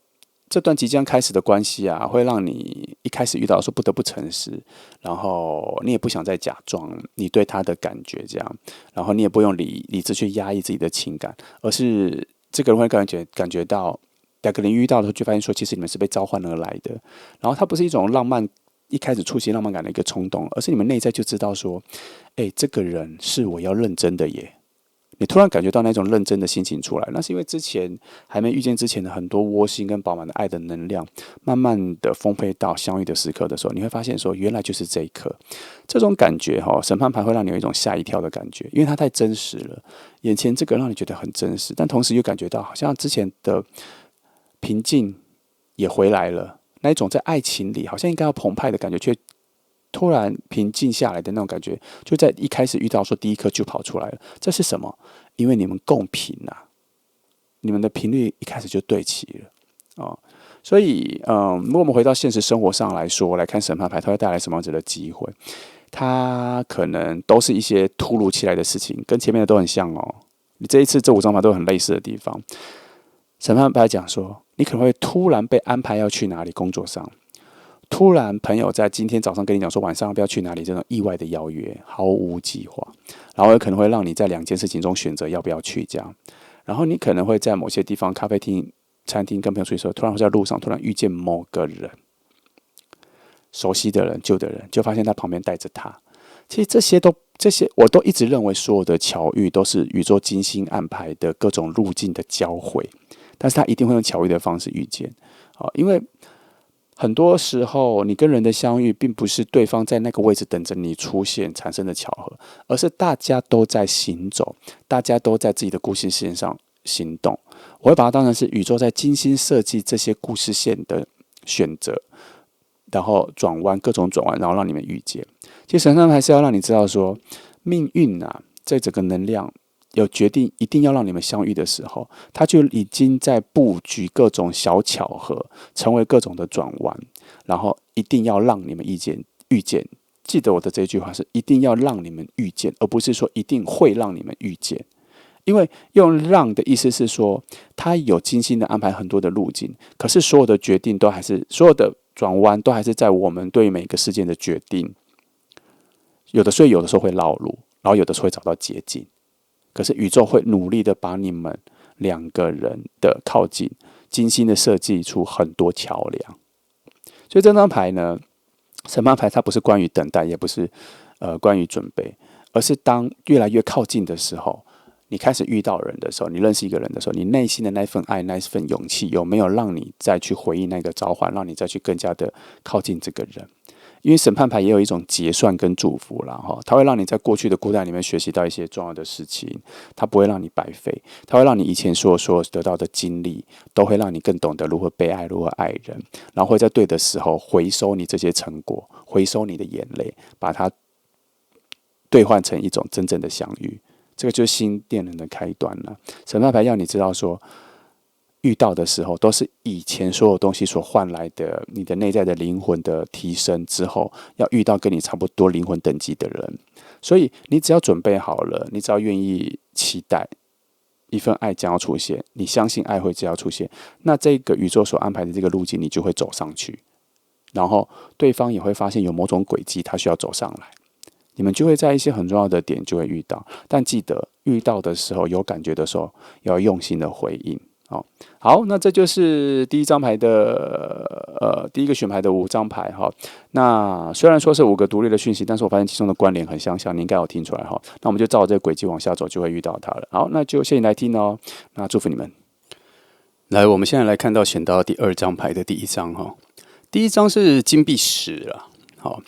这段即将开始的关系啊，会让你一开始遇到的时候不得不诚实，然后你也不想再假装你对他的感觉这样，然后你也不用理智去压抑自己的情感，而是这个人会感觉到两个人遇到的时候，就发现说，其实你们是被召唤而来的。然后它不是一种浪漫，一开始触及浪漫感的一个冲动，而是你们内在就知道说，这个人是我要认真的耶。你突然感觉到那种认真的心情出来，那是因为之前还没遇见之前的很多窝心跟饱满的爱的能量，慢慢的丰沛到相遇的时刻的时候，你会发现说，原来就是这一刻。这种感觉审判牌会让你有一种吓一跳的感觉，因为它太真实了，眼前这个让你觉得很真实，但同时又感觉到好像之前的平静也回来了，那一种在爱情里好像应该要澎湃的感觉，却突然平静下来的那种感觉，就在一开始遇到说第一颗就跑出来了。这是什么？因为你们共频啊，你们的频率一开始就对齐了哦。所以，如果我们回到现实生活上来说，来看审判牌，它会带来什么样子的机会？它可能都是一些突如其来的事情，跟前面的都很像哦。你这一次这5张牌都有很类似的地方。审判牌讲说，你可能会突然被安排要去哪里工作上。突然，朋友在今天早上跟你讲说晚上要不要去哪里，这种意外的邀约，毫无计划，然后有可能会让你在2件事情中选择要不要去这样。然后你可能会在某些地方，咖啡厅、餐厅跟朋友出去的时候，突然会在路上突然遇见某个人，熟悉的人、旧的人，就发现他旁边带着他。其实这些我都一直认为所有的巧遇都是宇宙精心安排的各种路径的交汇，但是他一定会用巧遇的方式遇见，因为很多时候，你跟人的相遇，并不是对方在那个位置等着你出现产生的巧合，而是大家都在行走，大家都在自己的故事线上行动。我会把它当成是宇宙在精心设计这些故事线的选择，然后转弯，各种转弯，然后让你们遇见。其实神上还是要让你知道说，命运啊，在整个能量有决定一定要让你们相遇的时候，他就已经在布局各种小巧合，成为各种的转弯，然后一定要让你们遇见。记得我的这句话是一定要让你们遇见，而不是说一定会让你们遇见。因为用让的意思是说，他有精心的安排很多的路径，可是所有的决定都还是所有的转弯都还是在我们对每个事件的决定。所以有的时候会绕路，然后有的时候会找到捷径。可是宇宙会努力的把你们2个人的靠近，精心的设计出很多桥梁。所以这张牌呢，审判牌它不是关于等待，也不是关于准备，而是当越来越靠近的时候，你开始遇到人的时候，你认识一个人的时候，你内心的那份爱、那份勇气，有没有让你再去回应那个召唤，让你再去更加的靠近这个人？因为审判牌也有一种结算跟祝福啦，它会让你在过去的孤单里面学习到一些重要的事情，它不会让你白费，它会让你以前所得到的经历，都会让你更懂得如何被爱、如何爱人，然后会在对的时候回收你这些成果，回收你的眼泪，把它兑换成一种真正的相遇。这个就是新恋人的开端了。审判牌要你知道说，遇到的时候都是以前所有东西所换来的，你的内在的灵魂的提升之后，要遇到跟你差不多灵魂等级的人。所以你只要准备好了，你只要愿意期待一份爱将要出现，你相信爱会将要出现，那这个宇宙所安排的这个路径，你就会走上去，然后对方也会发现有某种轨迹，他需要走上来。你们就会在一些很重要的点就会遇到，但记得遇到的时候有感觉的时候，要用心的回应。好，那这就是第一张牌的第一个选牌的5张牌哈。那虽然说是5个独立的讯息，但是我发现其中的关联很相像，你应该有听出来哈。那我们就照这个轨迹往下走，就会遇到它了。好，那就谢谢你来听哦。那祝福你们。来，我们现在来看到选到第2张牌的第1张哈。第1张是金币10啊。好。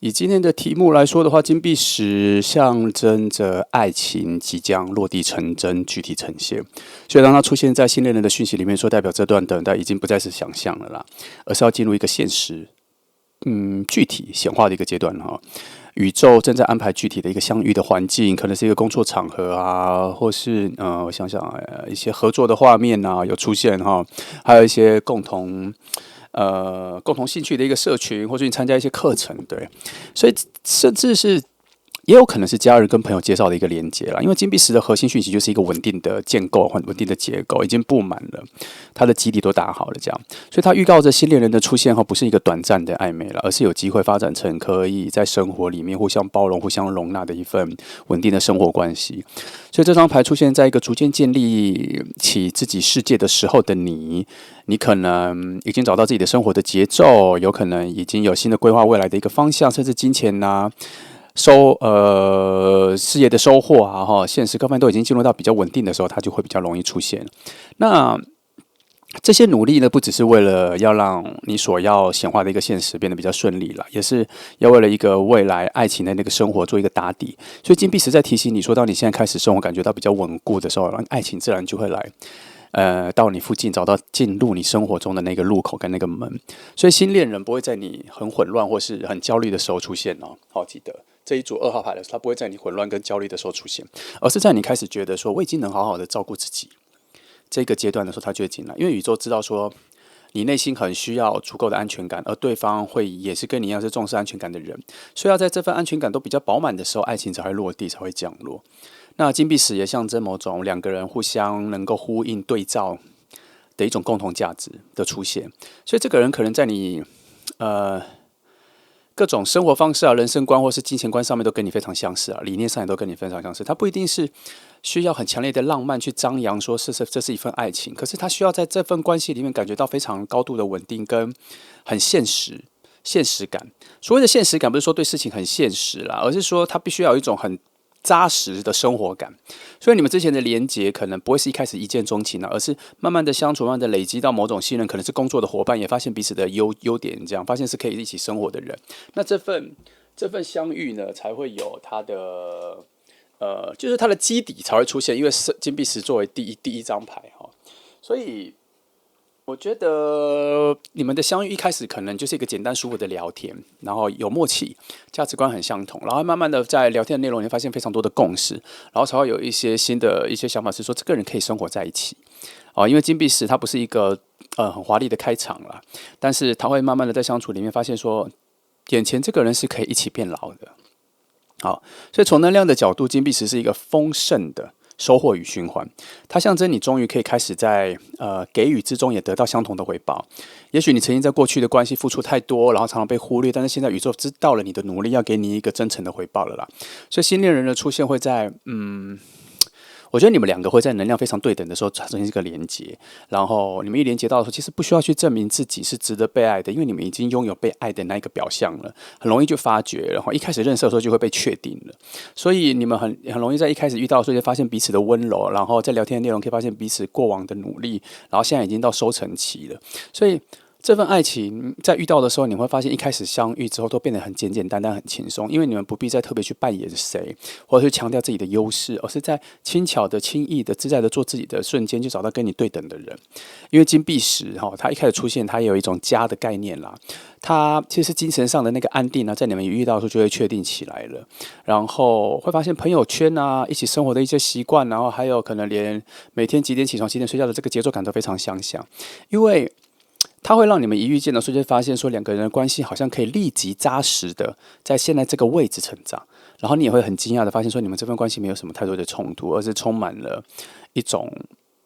以今天的题目来说的话，金币10象征着爱情即将落地成真、具体呈现，所以当它出现在新恋人的讯息里面，说代表这段等待已经不再是想象了啦，而是要进入一个现实具体显化的一个阶段哈。宇宙正在安排具体的一个相遇的环境，可能是一个工作场合啊，或是我想想一些合作的画面啊有出现哈，还有一些共同兴趣的一个社群，或者你参加一些课程，对，所以甚至是也有可能是家人跟朋友介绍的一个连接啦，因为金币石的核心讯息就是一个稳定的建构、很稳定的结构，已经布满了，它的基底都打好了，这样，所以它预告着新恋人的出现后，不是一个短暂的暧昧了，而是有机会发展成可以在生活里面互相包容、互相容纳的一份稳定的生活关系。所以这张牌出现在一个逐渐建立起自己世界的时候的你，你可能已经找到自己的生活的节奏，有可能已经有新的规划未来的一个方向，甚至金钱呐、事业的收获啊，现实各方面都已经进入到比较稳定的时候，它就会比较容易出现。那这些努力呢，不只是为了要让你所要显化的一个现实变得比较顺利了，也是要为了一个未来爱情的那个生活做一个打底。所以金币石在提醒你说，当你现在开始生活感觉到比较稳固的时候，爱情自然就会来。到你附近找到进入你生活中的那个入口跟那个门，所以新恋人不会在你很混乱或是很焦虑的时候出现哦。好，记得这一组2号牌的时候，它不会在你混乱跟焦虑的时候出现，而是在你开始觉得说我已经能好好的照顾自己这个阶段的时候，它就会进来。因为宇宙知道说你内心很需要足够的安全感，而对方会也是跟你一样是重视安全感的人，所以要在这份安全感都比较饱满的时候，爱情才会落地，才会降落。那金币石也象征某种两个人互相能够呼应对照的一种共同价值的出现，所以这个人可能在你各种生活方式啊、人生观或是金钱观上面都跟你非常相似啊，理念上也都跟你非常相似。他不一定是需要很强烈的浪漫去张扬说这是一份爱情，可是他需要在这份关系里面感觉到非常高度的稳定跟很现实感。所谓的现实感不是说对事情很现实啦，而是说他必须要有一种很扎实的生活感，所以你们之前的连结可能不会是一开始一见钟情而是慢慢的相处，慢慢的累积到某种信任，可能是工作的伙伴，也发现彼此的优点，这样发现是可以一起生活的人。那这份相遇呢，才会有它的就是它的基底才会出现，因为金币石作为第一张牌哈，所以。我觉得你们的相遇一开始可能就是一个简单舒服的聊天，然后有默契，价值观很相同，然后慢慢的在聊天的内容里发现非常多的共识，然后才会有一些新的一些想法是说这个人可以生活在一起因为金币石它不是一个很华丽的开场啦，但是他会慢慢的在相处里面发现说眼前这个人是可以一起变老的。好，所以从能量的角度，金币石是一个丰盛的收获与循环，它象征你终于可以开始在给予之中也得到相同的回报。也许你曾经在过去的关系付出太多，然后常常被忽略，但是现在宇宙知道了你的努力，要给你一个真诚的回报了啦。所以新恋人的出现会在我觉得你们两个会在能量非常对等的时候产生一个连接，然后你们一连接到的时候，其实不需要去证明自己是值得被爱的，因为你们已经拥有被爱的那一个表象了，很容易就发觉，然后一开始认识的时候就会被确定了，所以你们很容易在一开始遇到的时候就发现彼此的温柔，然后在聊天的内容可以发现彼此过往的努力，然后现在已经到收成期了，所以。这份爱情在遇到的时候，你会发现一开始相遇之后都变得很简简单单、很轻松，因为你们不必再特别去扮演谁，或者去强调自己的优势，而是在轻巧的、轻易的、自在的做自己的瞬间，就找到跟你对等的人。因为金币石它一开始出现，它也有一种家的概念啦，它其实精神上的那个安定呢，在你们遇到的时候就会确定起来了，然后会发现朋友圈啊，一起生活的一些习惯，然后还有可能连每天几点起床、几点睡觉的这个节奏感都非常相像，因为。它会让你们一遇见的时候，就发现说两个人的关系好像可以立即扎实的在现在这个位置成长，然后你也会很惊讶的发现说你们这份关系没有什么太多的冲突，而是充满了一种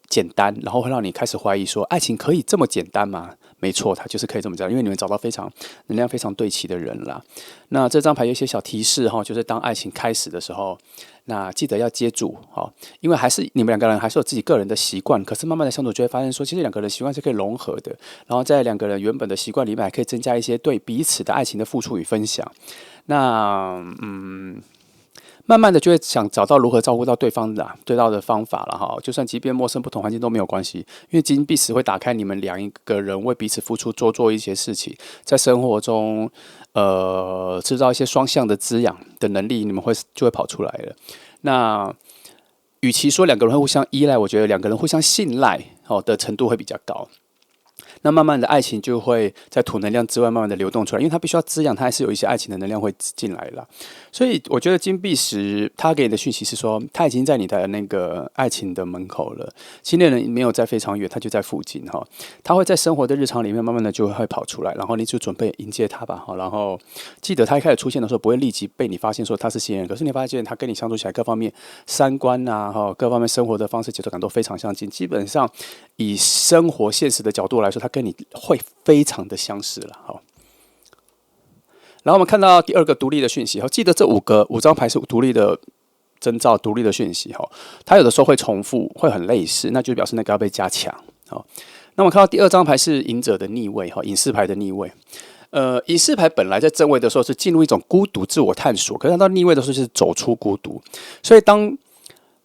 简单，然后会让你开始怀疑说爱情可以这么简单吗？没错，它就是可以这么讲，因为你们找到非常能量非常对齐的人啦。那这张牌有一些小提示就是当爱情开始的时候。那记得要接住因为还是你们两个人还是有自己个人的习惯，可是慢慢的相处就会发现说，其实两个人习惯是可以融合的，然后在两个人原本的习惯里面还可以增加一些对彼此的爱情的付出与分享。那慢慢的就会想找到如何照顾到对方的方法了就算即便陌生不同环境都没有关系，因为金币石会打开你们两个人为彼此付出做一些事情，在生活中制造一些双向的滋养的能力，你们就会跑出来了。那与其说两个人会互相依赖，我觉得两个人互相信赖的程度会比较高。那慢慢的爱情就会在土能量之外慢慢的流动出来，因为它必须要滋养，它还是有一些爱情的能量会进来了。所以我觉得金币石它给你的讯息是说，它已经在你的那个爱情的门口了，新恋人没有在非常远，他就在附近哈，他会在生活的日常里面慢慢的就会跑出来，然后你就准备迎接他吧哈，然后记得他一开始出现的时候不会立即被你发现说他是新人，可是你发现他跟你相处起来各方面三观啊哈，各方面生活的方式节奏感都非常相近，基本上以生活现实的角度来说，他跟你会非常的相似了哈。然后我们看到第二个独立的讯息，记得这五张牌是独立的征兆、独立的讯息，它有的时候会重复，会很类似，那就表示那个要被加强。那我们看到第二张牌是隐者的逆位，隐士牌的逆位。隐士牌本来在正位的时候是进入一种孤独自我探索，可是它到逆位的时候是走出孤独。所以当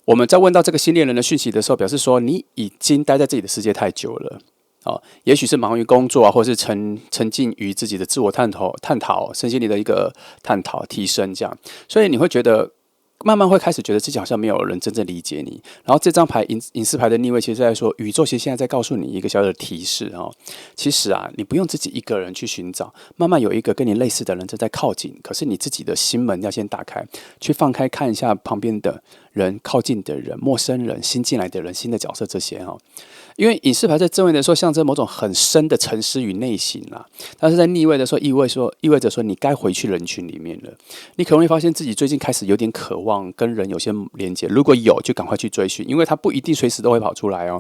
我们在问到这个新恋人的讯息的时候，表示说你已经待在自己的世界太久了。也许是忙于工作啊，或是沉浸于自己的自我探讨身心灵的一个探讨提升这样，所以你会觉得慢慢会开始觉得自己好像没有人真正理解你。然后这张牌隐士牌的逆位，其实在说宇宙其实现在在告诉你一个小小的提示其实啊，你不用自己一个人去寻找，慢慢有一个跟你类似的人正在靠近，可是你自己的心门要先打开，去放开看一下旁边的人、靠近的人、陌生人、新进来的人、新的角色这些因为隐士牌在正位的时候象征某种很深的沉思与内省啦，但是在逆位的时候意味着说你该回去人群里面了。你可能会发现自己最近开始有点渴望跟人有些连接，如果有就赶快去追寻，因为他不一定随时都会跑出来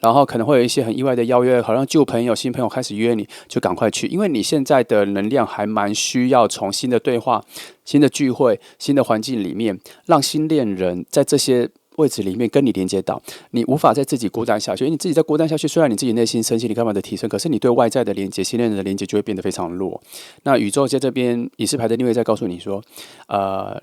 然后可能会有一些很意外的邀约，好像旧朋友、新朋友开始约你，就赶快去，因为你现在的能量还蛮需要从新的对话、新的聚会、新的环境里面，让新恋人在这些位置里面跟你连接到，你无法再自己孤单下去，因为你自己在孤单下去，虽然你自己内心身心灵干嘛的提升，可是你对外在的连接、新恋人的连接就会变得非常弱。那宇宙在这边隐士牌的逆位在告诉你说，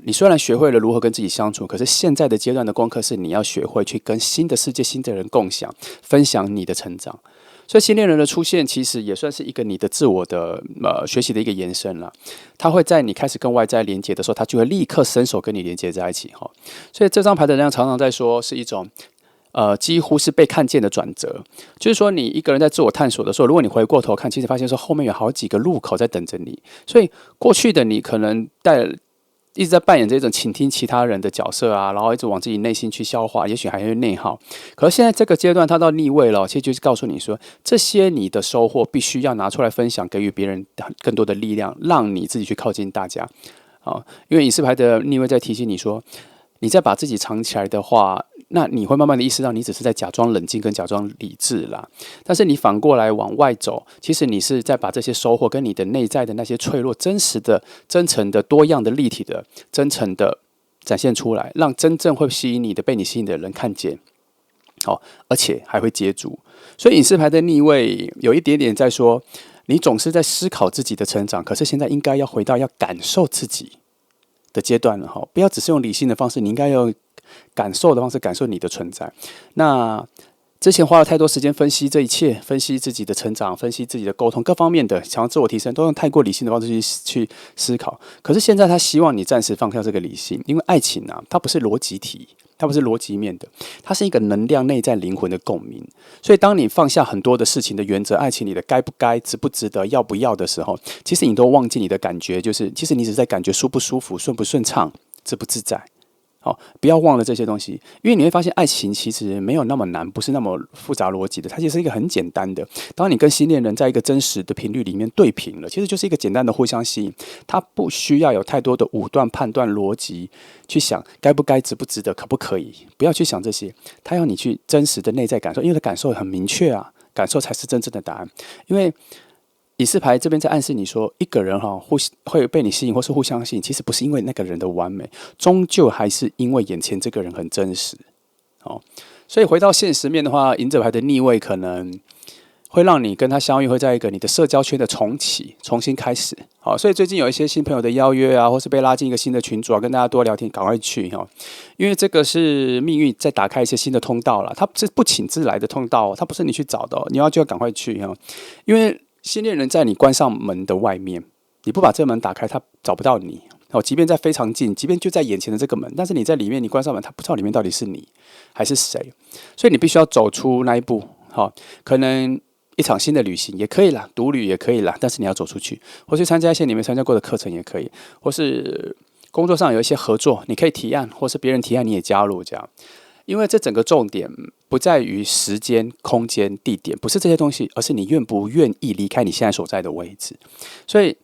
你虽然学会了如何跟自己相处，可是现在的阶段的功课是你要学会去跟新的世界、新的人共享、分享你的成长。所以新恋人的出现其实也算是一个你的自我的学习的一个延伸了。他会在你开始跟外在连接的时候，他就会立刻伸手跟你连接在一起所以这张牌的能量常常在说是一种几乎是被看见的转折，就是说你一个人在自我探索的时候，如果你回过头看，其实发现说后面有好几个路口在等着你。所以过去的你可能一直在扮演这种倾听其他人的角色啊，然后一直往自己内心去消化，也许还会内耗。可是现在这个阶段，它到逆位了，其实就是告诉你说，这些你的收获必须要拿出来分享，给予别人更多的力量，让你自己去靠近大家。因为隐士牌的逆位在提醒你说，你再把自己藏起来的话，那你会慢慢的意识到，你只是在假装冷静跟假装理智啦。但是你反过来往外走，其实你是在把这些收获跟你的内在的那些脆弱、真实的、真诚的、多样的、立体的、真诚的展现出来，让真正会吸引你的、被你吸引的人看见。而且还会接住。所以隐士牌的逆位有一点点在说，你总是在思考自己的成长，可是现在应该要回到要感受自己的阶段了不要只是用理性的方式，你应该用感受的方式感受你的存在。那之前花了太多时间分析这一切，分析自己的成长，分析自己的沟通，各方面的想要自我提升，都用太过理性的方式去思考。可是现在他希望你暂时放下这个理性，因为爱情啊，它不是逻辑题，它不是逻辑面的，它是一个能量内在灵魂的共鸣。所以当你放下很多的事情的原则，爱情里的该不该、值不值得、要不要的时候，其实你都忘记你的感觉，就是其实你只是在感觉舒不舒服、顺不顺畅、自不自在。不要忘了这些东西，因为你会发现爱情其实没有那么难，不是那么复杂逻辑的，它其实是一个很简单的。当你跟新恋人在一个真实的频率里面对频了，其实就是一个简单的互相吸引，它不需要有太多的武断判断逻辑去想该不该、值不值得、可不可以，不要去想这些，它要你去真实的内在感受，因为感受很明确啊，感受才是真正的答案。因为隐士牌这边在暗示你说，一个人会被你吸引或是互相吸引，其实不是因为那个人的完美，终究还是因为眼前这个人很真实。所以回到现实面的话，隐者牌的逆位可能会让你跟他相遇，会在一个你的社交圈的重启、重新开始。所以最近有一些新朋友的邀约啊，或是被拉进一个新的群组啊，跟大家多聊天，赶快去因为这个是命运在打开一些新的通道了，它是不请自来的通道，它不是你去找的你就要赶快去因为新恋人在你关上门的外面，你不把这门打开，他找不到你。即便在非常近，即便就在眼前的这个门，但是你在里面，你关上门，他不知道里面到底是你还是谁，所以你必须要走出那一步。可能一场新的旅行也可以啦，独旅也可以啦，但是你要走出去，或去参加一些你没参加过的课程也可以，或是工作上有一些合作，你可以提案，或是别人提案你也加入这样。因为这整个重点不在于时间、空间、地点，不是这些东西，而是你愿不愿意离开你现在所在的位置。所以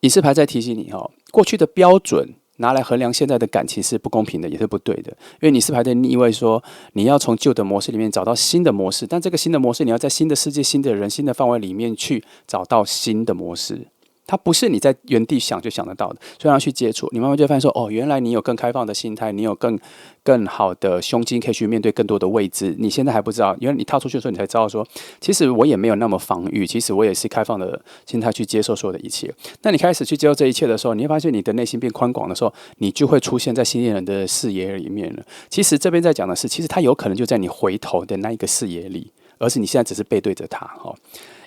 隐士牌在提醒你过去的标准拿来衡量现在的感情是不公平的，也是不对的。因为隐士牌的逆位说，你要从旧的模式里面找到新的模式，但这个新的模式，你要在新的世界、新的人、新的范围里面去找到新的模式。它不是你在原地想就想得到的，所以要去接触，你慢慢就会发现说，原来你有更开放的心态，你有更好的胸襟，可以去面对更多的未知。你现在还不知道，因为你踏出去的时候，你才知道说，其实我也没有那么防御，其实我也是开放的心态去接受所有的一切。那你开始去接受这一切的时候，你会发现你的内心变宽广的时候，你就会出现在新恋人的视野里面了。其实这边在讲的是，其实他有可能就在你回头的那一个视野里，而是你现在只是背对着他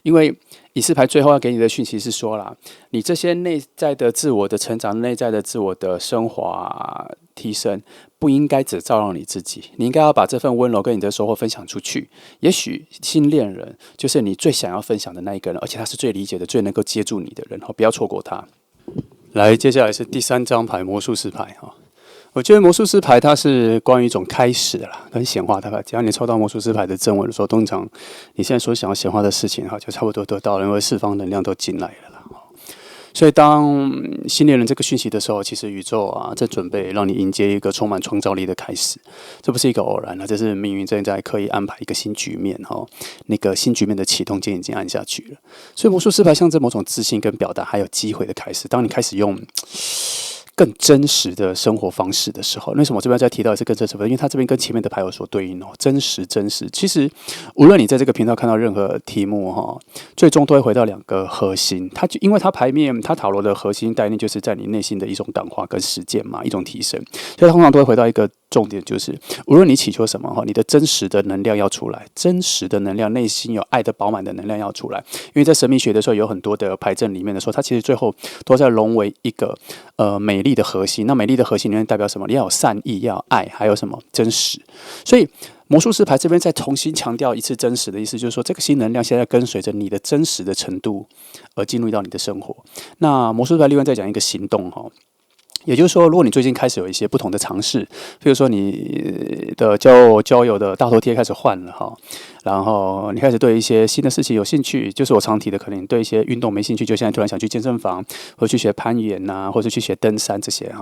因为隐士牌最后要给你的讯息是说啦，你这些内在的自我的成长、内在的自我的升华提升，不应该只照亮你自己，你应该要把这份温柔跟你的收获分享出去。也许新恋人就是你最想要分享的那一个人，而且他是最理解的、最能够接住你的人，不要错过他。来，接下来是第3张牌魔术师牌我觉得魔术师牌它是关于一种开始啦，跟显化的牌。只要你抽到魔术师牌的正文的时候，通常你现在所想要显化的事情就差不多得到了，因为释放能量都进来了啦。所以当新恋人这个讯息的时候，其实宇宙在准备让你迎接一个充满创造力的开始。这不是一个偶然这是命运正在刻意安排一个新局面那个新局面的启动键已经按下去了。所以魔术师牌象征某种自信跟表达，还有机会的开始。当你开始用更真实的生活方式的时候，为什么我这边再提到的是更真实？因为它这边跟前面的牌有所对应真实。其实无论你在这个频道看到任何题目最终都会回到2个核心。因为它牌面它塔罗的核心概念就是在你内心的一种感化跟实践嘛，一种提升，所以它通常都会回到一个重点，就是无论你祈求什么你的真实的能量要出来，真实的能量，内心有爱的饱满的能量要出来。因为在神秘学的时候有很多的牌阵里面的时候，它其实最后都在融为一个美丽的核心。那美丽的核心里面代表什么？你要有善意，要有爱，还有什么？真实。所以魔术师牌这边再重新强调一次真实的意思，就是说这个新能量现在跟随着你的真实的程度而进入到你的生活。那魔术师牌另外再讲一个行动也就是说，如果你最近开始有一些不同的尝试，比如说你的交友的大头贴开始换了然后你开始对一些新的事情有兴趣，就是我常提的，可能你对一些运动没兴趣，就现在突然想去健身房，或者去学攀岩或者去学登山这些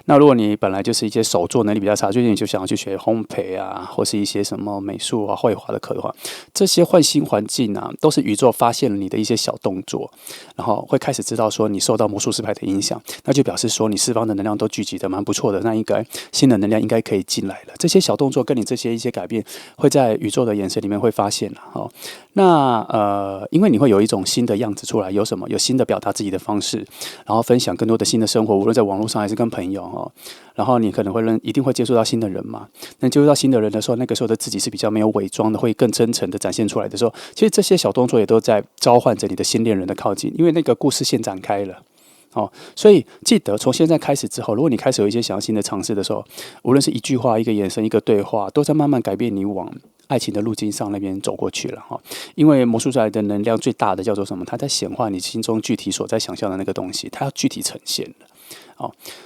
那如果你本来就是一些手作能力比较差，最近你就想要去学烘焙或是一些什么美术绘画的课的话，这些换新环境都是宇宙发现了你的一些小动作，然后会开始知道说你受到魔术师牌的影响，那就表示说你释放的能量都聚集的蛮不错的，那应该新的能量应该可以进来了。这些小动作跟你这些一些改变，会在宇宙的眼神里面会发现了那因为你会有一种新的样子出来，有什么？有新的表达自己的方式，然后分享更多的新的生活，无论在网络上还是跟朋友然后你可能会一定会接触到新的人嘛。那接触到新的人的时候，那个时候的自己是比较没有伪装的，会更真诚的展现出来的时候，其实这些小动作也都在召唤着你的新恋人的靠近，因为那个故事线展开了。所以记得从现在开始之后，如果你开始有一些想要新的尝试的时候，无论是一句话、一个眼神、一个对话，都在慢慢改变你往爱情的路径上那边走过去了因为魔术出来的能量最大的叫做什么？它在显化你心中具体所在想象的那个东西，它要具体呈现了。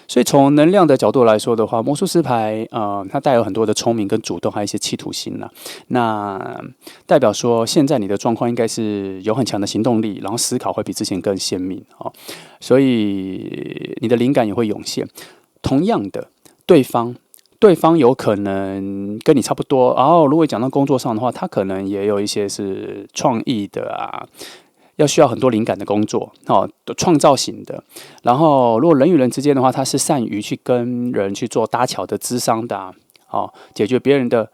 所以从能量的角度来说的话，魔术师牌它带有很多的聪明跟主动，还有一些企图心啦。那代表说现在你的状况应该是有很强的行动力，然后思考会比之前更鲜明所以你的灵感也会涌现。同样的，对方有可能跟你差不多，然后如果讲到工作上的话，他可能也有一些是创意的要需要很多灵感的工作创造型的。然后如果人与人之间的话，他是善于去跟人去做搭桥的咨商的解决别人的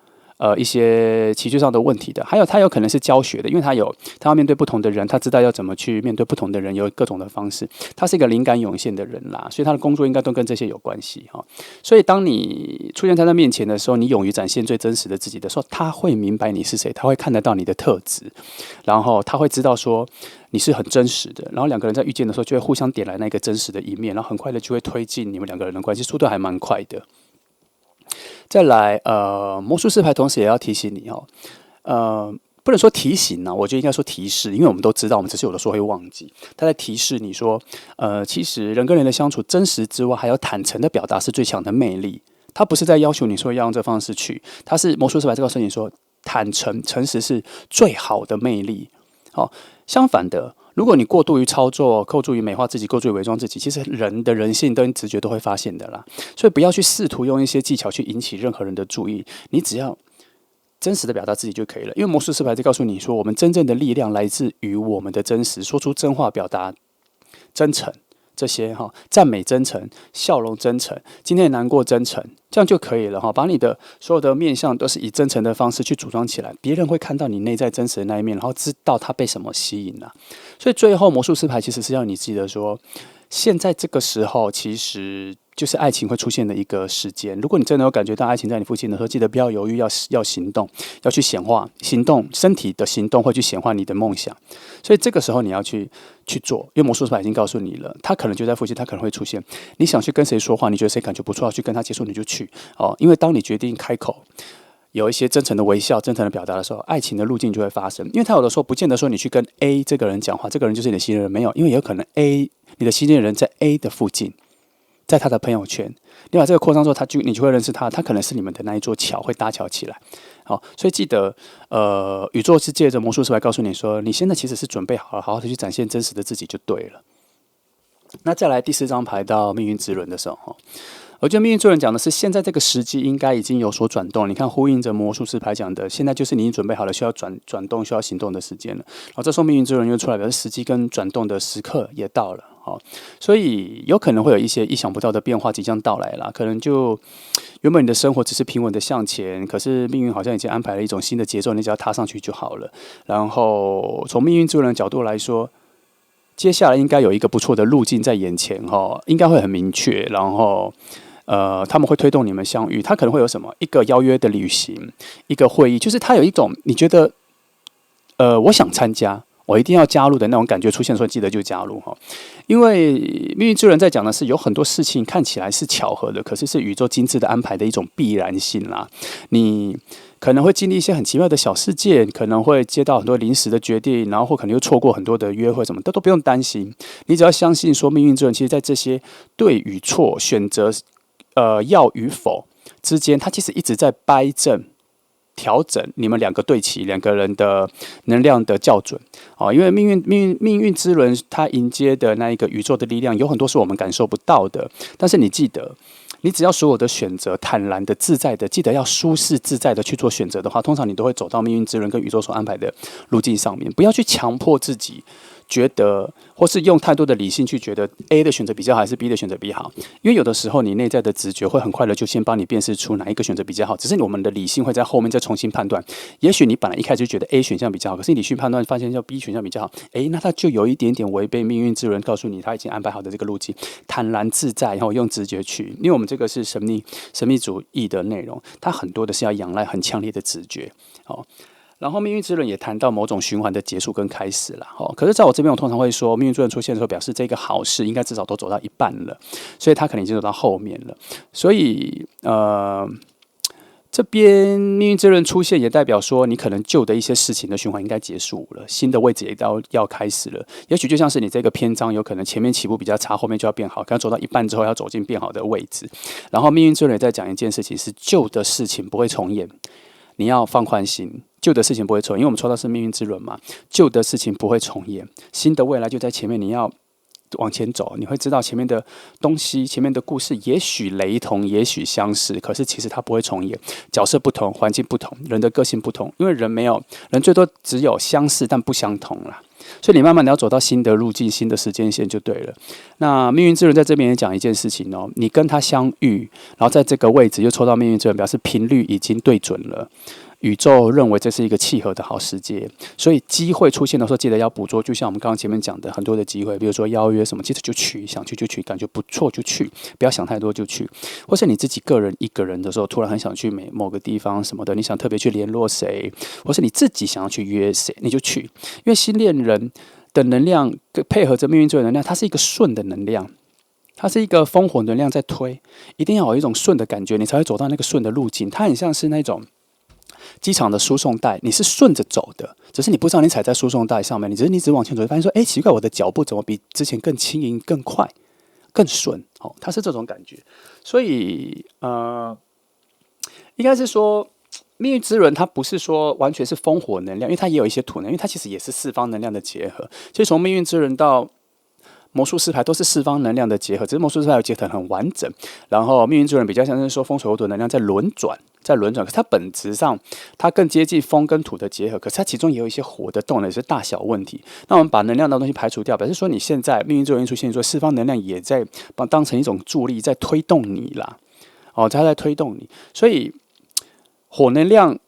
一些情绪上的问题的。还有他有可能是教学的，因为他要面对不同的人，他知道要怎么去面对不同的人，有各种的方式。他是一个灵感涌现的人啦，所以他的工作应该都跟这些有关系所以当你出现在他面前的时候，你勇于展现最真实的自己的时候，他会明白你是谁，他会看得到你的特质，然后他会知道说你是很真实的，然后2个人在遇见的时候就会互相点燃那个真实的一面，然后很快的就会推进你们2个人的关系，速度还蛮快的。再来魔术师牌同时也要提醒你不能说提醒啊，我觉得应该说提示，因为我们都知道，我们只是有的时候会忘记。他在提示你说，其实人跟人的相处，真实之外，还有坦诚的表达是最强的魅力。他不是在要求你说要用这方式去，他是魔术师牌在告诉你说，坦诚、诚实是最好的魅力。好，相反的，如果你过度于操作、过度于美化自己、过度于伪装自己，其实人的人性跟直觉都会发现的啦。所以不要去试图用一些技巧去引起任何人的注意，你只要真实的表达自己就可以了。因为魔术师牌在告诉你说，我们真正的力量来自于我们的真实，说出真话，表达真诚。这些赞美真诚，笑容真诚，今天的难过真诚，这样就可以了哈。把你的所有的面向都是以真诚的方式去组装起来，别人会看到你内在真实的那一面，然后知道他被什么吸引了。所以最后魔术师牌其实是要你记得说，现在这个时候其实就是爱情会出现的一个时间。如果你真的有感觉到爱情在你附近的时候，记得不要犹豫，要行动，要去显化。行动，身体的行动会去显化你的梦想。所以这个时候你要去做，因为魔术师牌已经告诉你了，他可能就在附近，他可能会出现。你想去跟谁说话，你觉得谁感觉不错，要去跟他接触，你就去哦。因为当你决定开口，有一些真诚的微笑、真诚的表达的时候，爱情的路径就会发生。因为他有的时候不见得说你去跟 A 这个人讲话，这个人就是你的信任人，没有，因为有可能 A 你的信任人在 A 的附近，在他的朋友圈，你把这个扩张之后，你就会认识他，他可能是你们的那一座桥，会搭桥起来。好，所以记得，宇宙是借着魔术师来告诉你说，你现在其实是准备好了，好好的去展现真实的自己就对了。那再来第4张牌到命运之轮的时候，我觉得命运之轮讲的是现在这个时机应该已经有所转动。你看，呼应着魔术师牌讲的，现在就是你已经准备好了，需要转动、需要行动的时间了。然后这时候命运之轮又出来，表示时机跟转动的时刻也到了。好，所以有可能会有一些意想不到的变化即将到来啦。可能就原本你的生活只是平稳的向前，可是命运好像已经安排了一种新的节奏，你只要踏上去就好了。然后从命运之轮的角度来说，接下来应该有一个不错的路径在眼前应该会很明确。然后他们会推动你们相遇，他可能会有什么一个邀约的旅行，一个会议，就是他有一种你觉得我想参加，我一定要加入的那种感觉出现的时候，记得就加入哈。因为命运之轮在讲的是有很多事情看起来是巧合的，可是是宇宙精致的安排的一种必然性啦。你可能会经历一些很奇妙的小事件，可能会接到很多临时的决定，然后或可能又错过很多的约会什么的，都不用担心。你只要相信说，命运之轮其实在这些对与错、选择要与否之间，它其实一直在掰正。调整你们两个对齐，两个人的能量的校准因为命运之轮它迎接的那一个宇宙的力量，有很多是我们感受不到的。但是你记得，你只要所有的选择坦然的、自在的，记得要舒适自在的去做选择的话，通常你都会走到命运之轮跟宇宙所安排的路径上面。不要去强迫自己。觉得，或是用太多的理性去觉得 A 的选择比较好，还是 B 的选择比较好？因为有的时候你内在的直觉会很快的就先帮你辨识出哪一个选择比较好，只是我们的理性会在后面再重新判断。也许你本来一开始就觉得 A 选项比较好，可是你理性判断发现叫 B 选项比较好，那它就有一点点违背命运之轮告诉你他已经安排好的这个路径，坦然自在，然后用直觉去。因为我们这个是神秘主义的内容，它很多的是要仰赖很强烈的直觉。然后命运之轮也谈到某种循环的结束跟开始了，可是在我这边，我通常会说，命运之轮出现的时候，表示这个好事应该至少都走到一半了，所以它可能已经走到后面了。所以这边命运之轮出现，也代表说你可能旧的一些事情的循环应该结束了，新的位置也要开始了。也许就像是你这个篇章，有可能前面起步比较差，后面就要变好，可能走到一半之后要走进变好的位置。然后命运之轮也在讲一件事情，是旧的事情不会重演，你要放宽心。旧的事情不会重演，因为我们抽到是命运之轮嘛，旧的事情不会重演，新的未来就在前面，你要往前走，你会知道前面的东西、前面的故事，也许雷同，也许相似，可是其实它不会重演。角色不同，环境不同，人的个性不同，因为人最多只有相似但不相同啦。所以你慢慢的要走到新的路径、新的时间线就对了。那命运之轮在这边也讲一件事情你跟他相遇，然后在这个位置又抽到命运之轮，表示频率已经对准了。宇宙认为这是一个契合的好时节，所以机会出现的时候，记得要捕捉。就像我们刚刚前面讲的，很多的机会，比如说邀约什么，记得就去，想去就去，感觉不错就去，不要想太多就去。或是你自己一个人的时候，突然很想去某个地方什么的，你想特别去联络谁，或是你自己想要去约谁，你就去。因为新恋人的能量配合着命运之轮能量，它是一个顺的能量。它是一个风火能量在推，一定要有一种顺的感觉，你才会走到那个顺的路径。它很像是那种机场的输送带你是顺着走的，只是你不知道你踩在输送带上面，你只往前走，发现说，哎，奇怪，我的脚步怎么比之前更轻盈、更快、更顺？哦，它是这种感觉。所以应该是说，命运之轮它不是说完全是风火能量，因为它也有一些土能，因为它其实也是四方能量的结合。其实从命运之轮到魔术师牌都是四方能量的结合，只是魔术师牌结合很完整。然后命运之轮比较像是说风水火土能量在轮转，可是它本质上它更接近风跟土的结合，可是它其中也有一些火的动能，也是大小问题。那我们把能量的东西排除掉，表示说你现在命运之轮出现，说四方能量也在当成一种助力在推动你啦，哦，它在推动你，所以火能量。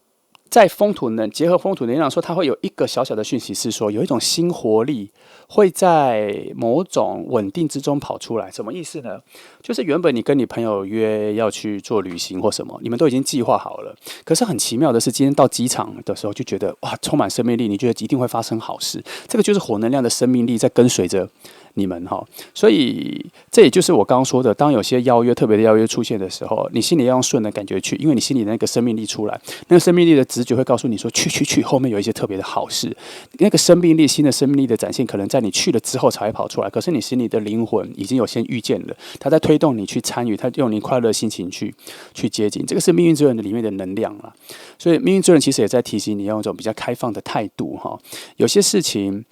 在结合风土能量说，它会有一个小小的讯息是说，有一种新活力会在某种稳定之中跑出来。什么意思呢？就是原本你跟你朋友约要去做旅行或什么，你们都已经计划好了。可是很奇妙的是，今天到机场的时候就觉得哇，充满生命力，你觉得一定会发生好事。这个就是火能量的生命力在跟随着你们哈。所以这也就是我刚刚说的，当有些特别的邀约出现的时候，你心里要用顺的感觉去，因为你心里的那个生命力出来，那个生命力的直觉会告诉你说，去，后面有一些特别的好事。那个新的生命力的展现，可能在你去了之后才会跑出来。可是你心里的灵魂已经有先预见了，它在推动你去参与，它用你快乐的心情去接近。这个是命运之轮的里面的能量啦。所以命运之轮其实也在提醒你，用一种比较开放的态度哈。有些事情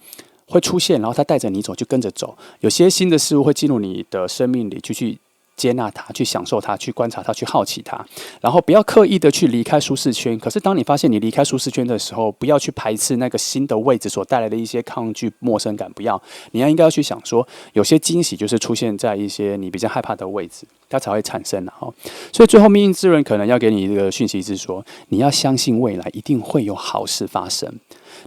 会出现，然后它带着你走，就跟着走。有些新的事物会进入你的生命里，去接纳它，去享受它，去观察它，去好奇它，然后不要刻意的去离开舒适圈。可是当你发现你离开舒适圈的时候，不要去排斥那个新的位置所带来的一些抗拒、陌生感，不要。你应该要去想说，有些惊喜就是出现在一些你比较害怕的位置，它才会产生哈。所以最后命运之轮可能要给你一个讯息是说，你要相信未来一定会有好事发生。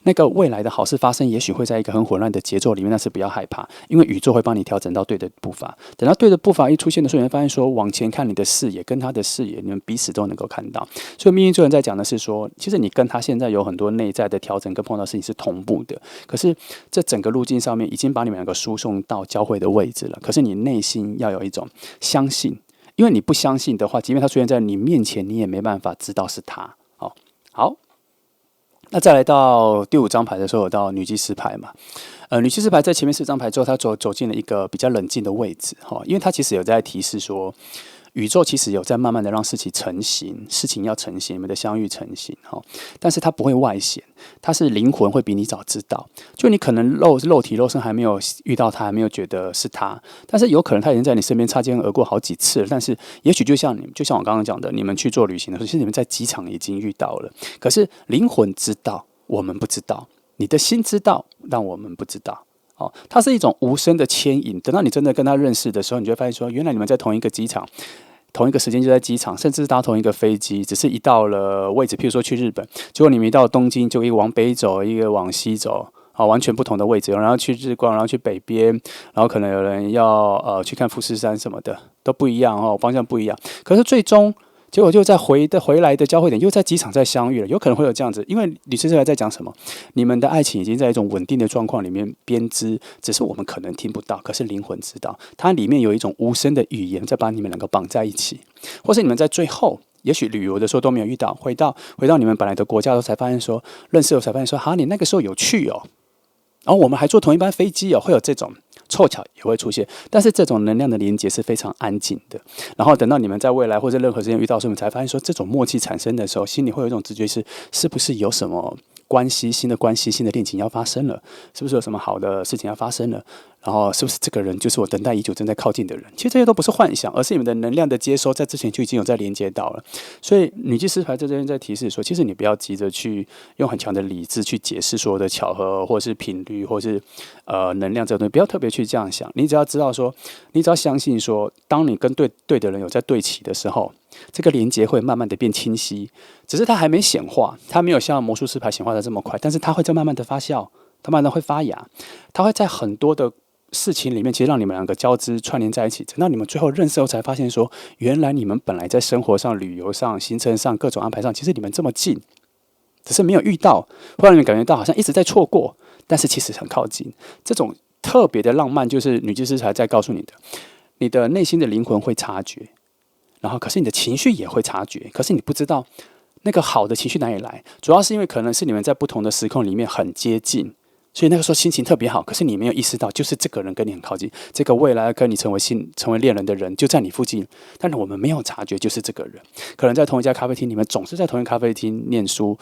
那个未来的好事发生，也许会在一个很混乱的节奏里面，但是不要害怕，因为宇宙会帮你调整到对的步伐。等到对的步伐一出现的时候，你会发现说，往前看你的视野跟他的视野，你们彼此都能够看到。所以命运之轮在讲的是说，其实你跟他现在有很多内在的调整跟碰到的事情是同步的，可是这整个路径上面已经把你们两个输送到交汇的位置了。可是你内心要有一种相信，因为你不相信的话，即便他出现在你面前，你也没办法知道是他。好。那再来到第5张牌的时候，有到女祭司牌嘛？女祭司牌在前面4张牌之后，她走进了一个比较冷静的位置哈，因为她其实有在提示说，宇宙其实有在慢慢的让事情成型，事情要成型，你们的相遇成型哈，但是它不会外显，它是灵魂会比你早知道，就你可能肉身还没有遇到他，还没有觉得是他，但是有可能他已经在你身边擦肩而过好几次了，但是也许就像我刚刚讲的，你们去做旅行的时候，其实你们在机场已经遇到了，可是灵魂知道，我们不知道，你的心知道，但我们不知道。它是一种无声的牵引。等到你真的跟他认识的时候，你就会发现说，原来你们在同一个机场，同一个时间就在机场，甚至搭同一个飞机，只是一到了位置，譬如说去日本，结果你们一到东京，就一个往北走，一个往西走，完全不同的位置。然后去日光，然后去北边，然后可能有人要去看富士山什么的，都不一样方向不一样。可是最终结果就在回来的交汇点，又在机场再相遇了，有可能会有这样子，因为女生在讲什么？你们的爱情已经在一种稳定的状况里面编织，只是我们可能听不到，可是灵魂知道，它里面有一种无声的语言在把你们两个绑在一起，或是你们在最后，也许旅游的时候都没有遇到，回到你们本来的国家的时候才发现说，认识后才发现说，哈，你那个时候有去哦，然后我们还坐同一班飞机哦，会有这种。凑巧也会出现，但是这种能量的连接是非常安静的。然后等到你们在未来或者任何时间遇到的时候，你才发现说，这种默契产生的时候，心里会有一种直觉是不是有什么关系、新的恋情要发生了？是不是有什么好的事情要发生了？然后是不是这个人就是我等待已久正在靠近的人？其实这些都不是幻想，而是你们的能量的接收，在之前就已经有在连接到了。所以女祭司牌在这边在提示说，其实你不要急着去用很强的理智去解释所有的巧合，或是频率，或是能量这个东西，不要特别去这样想。你只要知道说，你只要相信说，当你跟对的人有在对齐的时候，这个连接会慢慢的变清晰。只是它还没显化，它没有像魔术师牌显化的这么快，但是它会在慢慢的发酵，它慢慢的会发芽，它会在很多的事情里面，其实让你们两个交织串联在一起，等到你们最后认识后才发现说，原来你们本来在生活上、旅游上、行程上、各种安排上，其实你们这么近，只是没有遇到，会让你们感觉到好像一直在错过，但是其实很靠近。这种特别的浪漫，就是女祭司才在告诉你的，你的内心的灵魂会察觉，然后可是你的情绪也会察觉，可是你不知道那个好的情绪哪里来？主要是因为可能是你们在不同的时空里面很接近，所以那个时候心情特别好。可是你没有意识到，就是这个人跟你很靠近，这个未来跟你成为恋人的人就在你附近，但是我们没有察觉，就是这个人。可能在同一家咖啡厅，你们总是在同一咖啡厅念书，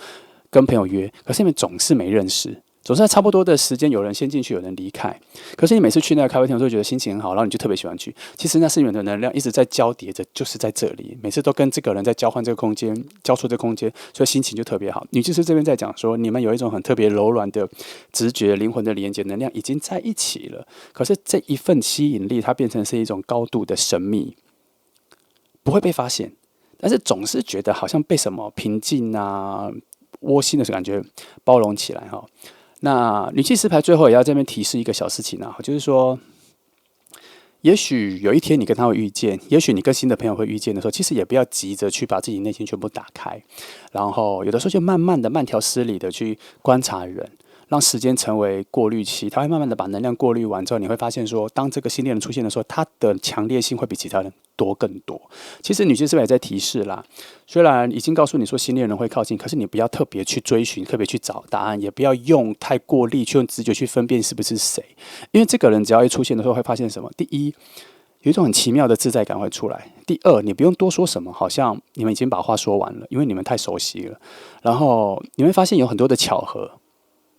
跟朋友约，可是你们总是没认识。总是在差不多的时间，有人先进去，有人离开。可是你每次去那个咖啡厅，都会觉得心情很好，然后你就特别喜欢去。其实那是你们的能量一直在交叠着，就是在这里，每次都跟这个人在交换这个空间，交出这个空间，所以心情就特别好。女祭司这边在讲说，你们有一种很特别柔软的直觉、灵魂的连接能量已经在一起了。可是这一份吸引力，它变成是一种高度的神秘，不会被发现，但是总是觉得好像被什么平静啊、窝心的感觉包容起来哈。那女祭司牌最后也要这边提示一个小事情啊，就是说，也许有一天你跟他会遇见，也许你跟新的朋友会遇见的时候，其实也不要急着去把自己内心全部打开，然后有的时候就慢慢的、慢条斯理的去观察人，让时间成为过滤器，它会慢慢的把能量过滤完之后，你会发现说，当这个新恋人出现的时候，他的强烈性会比其他人多更多。其实女祭司也在提示啦，虽然已经告诉你说新恋人会靠近，可是你不要特别去追寻，特别去找答案，也不要用太过力去用直觉去分辨是不是谁，因为这个人只要一出现的时候，会发现什么？第一，有一种很奇妙的自在感会出来。第二，你不用多说什么，好像你们已经把话说完了，因为你们太熟悉了。然后你会发现有很多的巧合，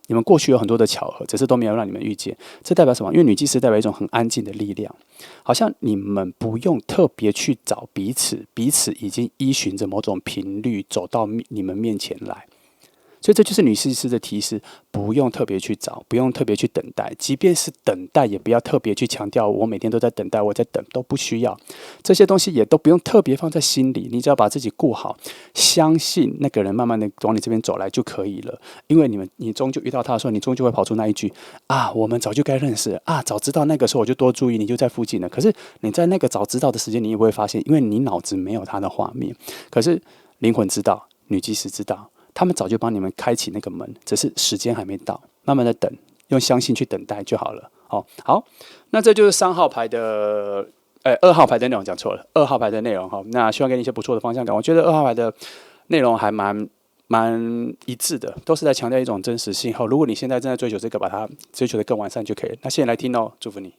你们过去有很多的巧合，只是都没有让你们遇见。这代表什么？因为女祭司代表一种很安静的力量，好像你们不用特别去找彼此，彼此已经依循着某种频率走到你们面前来。所以这就是女祭司的提示，不用特别去找，不用特别去等待，即便是等待，也不要特别去强调我每天都在等待，我在等，都不需要。这些东西也都不用特别放在心里，你只要把自己顾好，相信那个人慢慢的往你这边走来就可以了。因为你终究遇到他的时候，你终究会跑出那一句啊，我们早就该认识啊，早知道那个时候我就多注意，你就在附近了。可是你在那个早知道的时间，你也不会发现，因为你脑子没有他的画面。可是灵魂知道，女祭司知道。他们早就帮你们开启那个门，只是时间还没到，慢慢的等，用相信去等待就好了。好，那这就是3号牌的，2号牌的内容讲错了，2号牌的内容哈。那希望给你一些不错的方向感。我觉得2号牌的内容还蛮一致的，都是在强调一种真实性。如果你现在正在追求这个，把它追求的更完善就可以了。那现在来听哦，祝福你。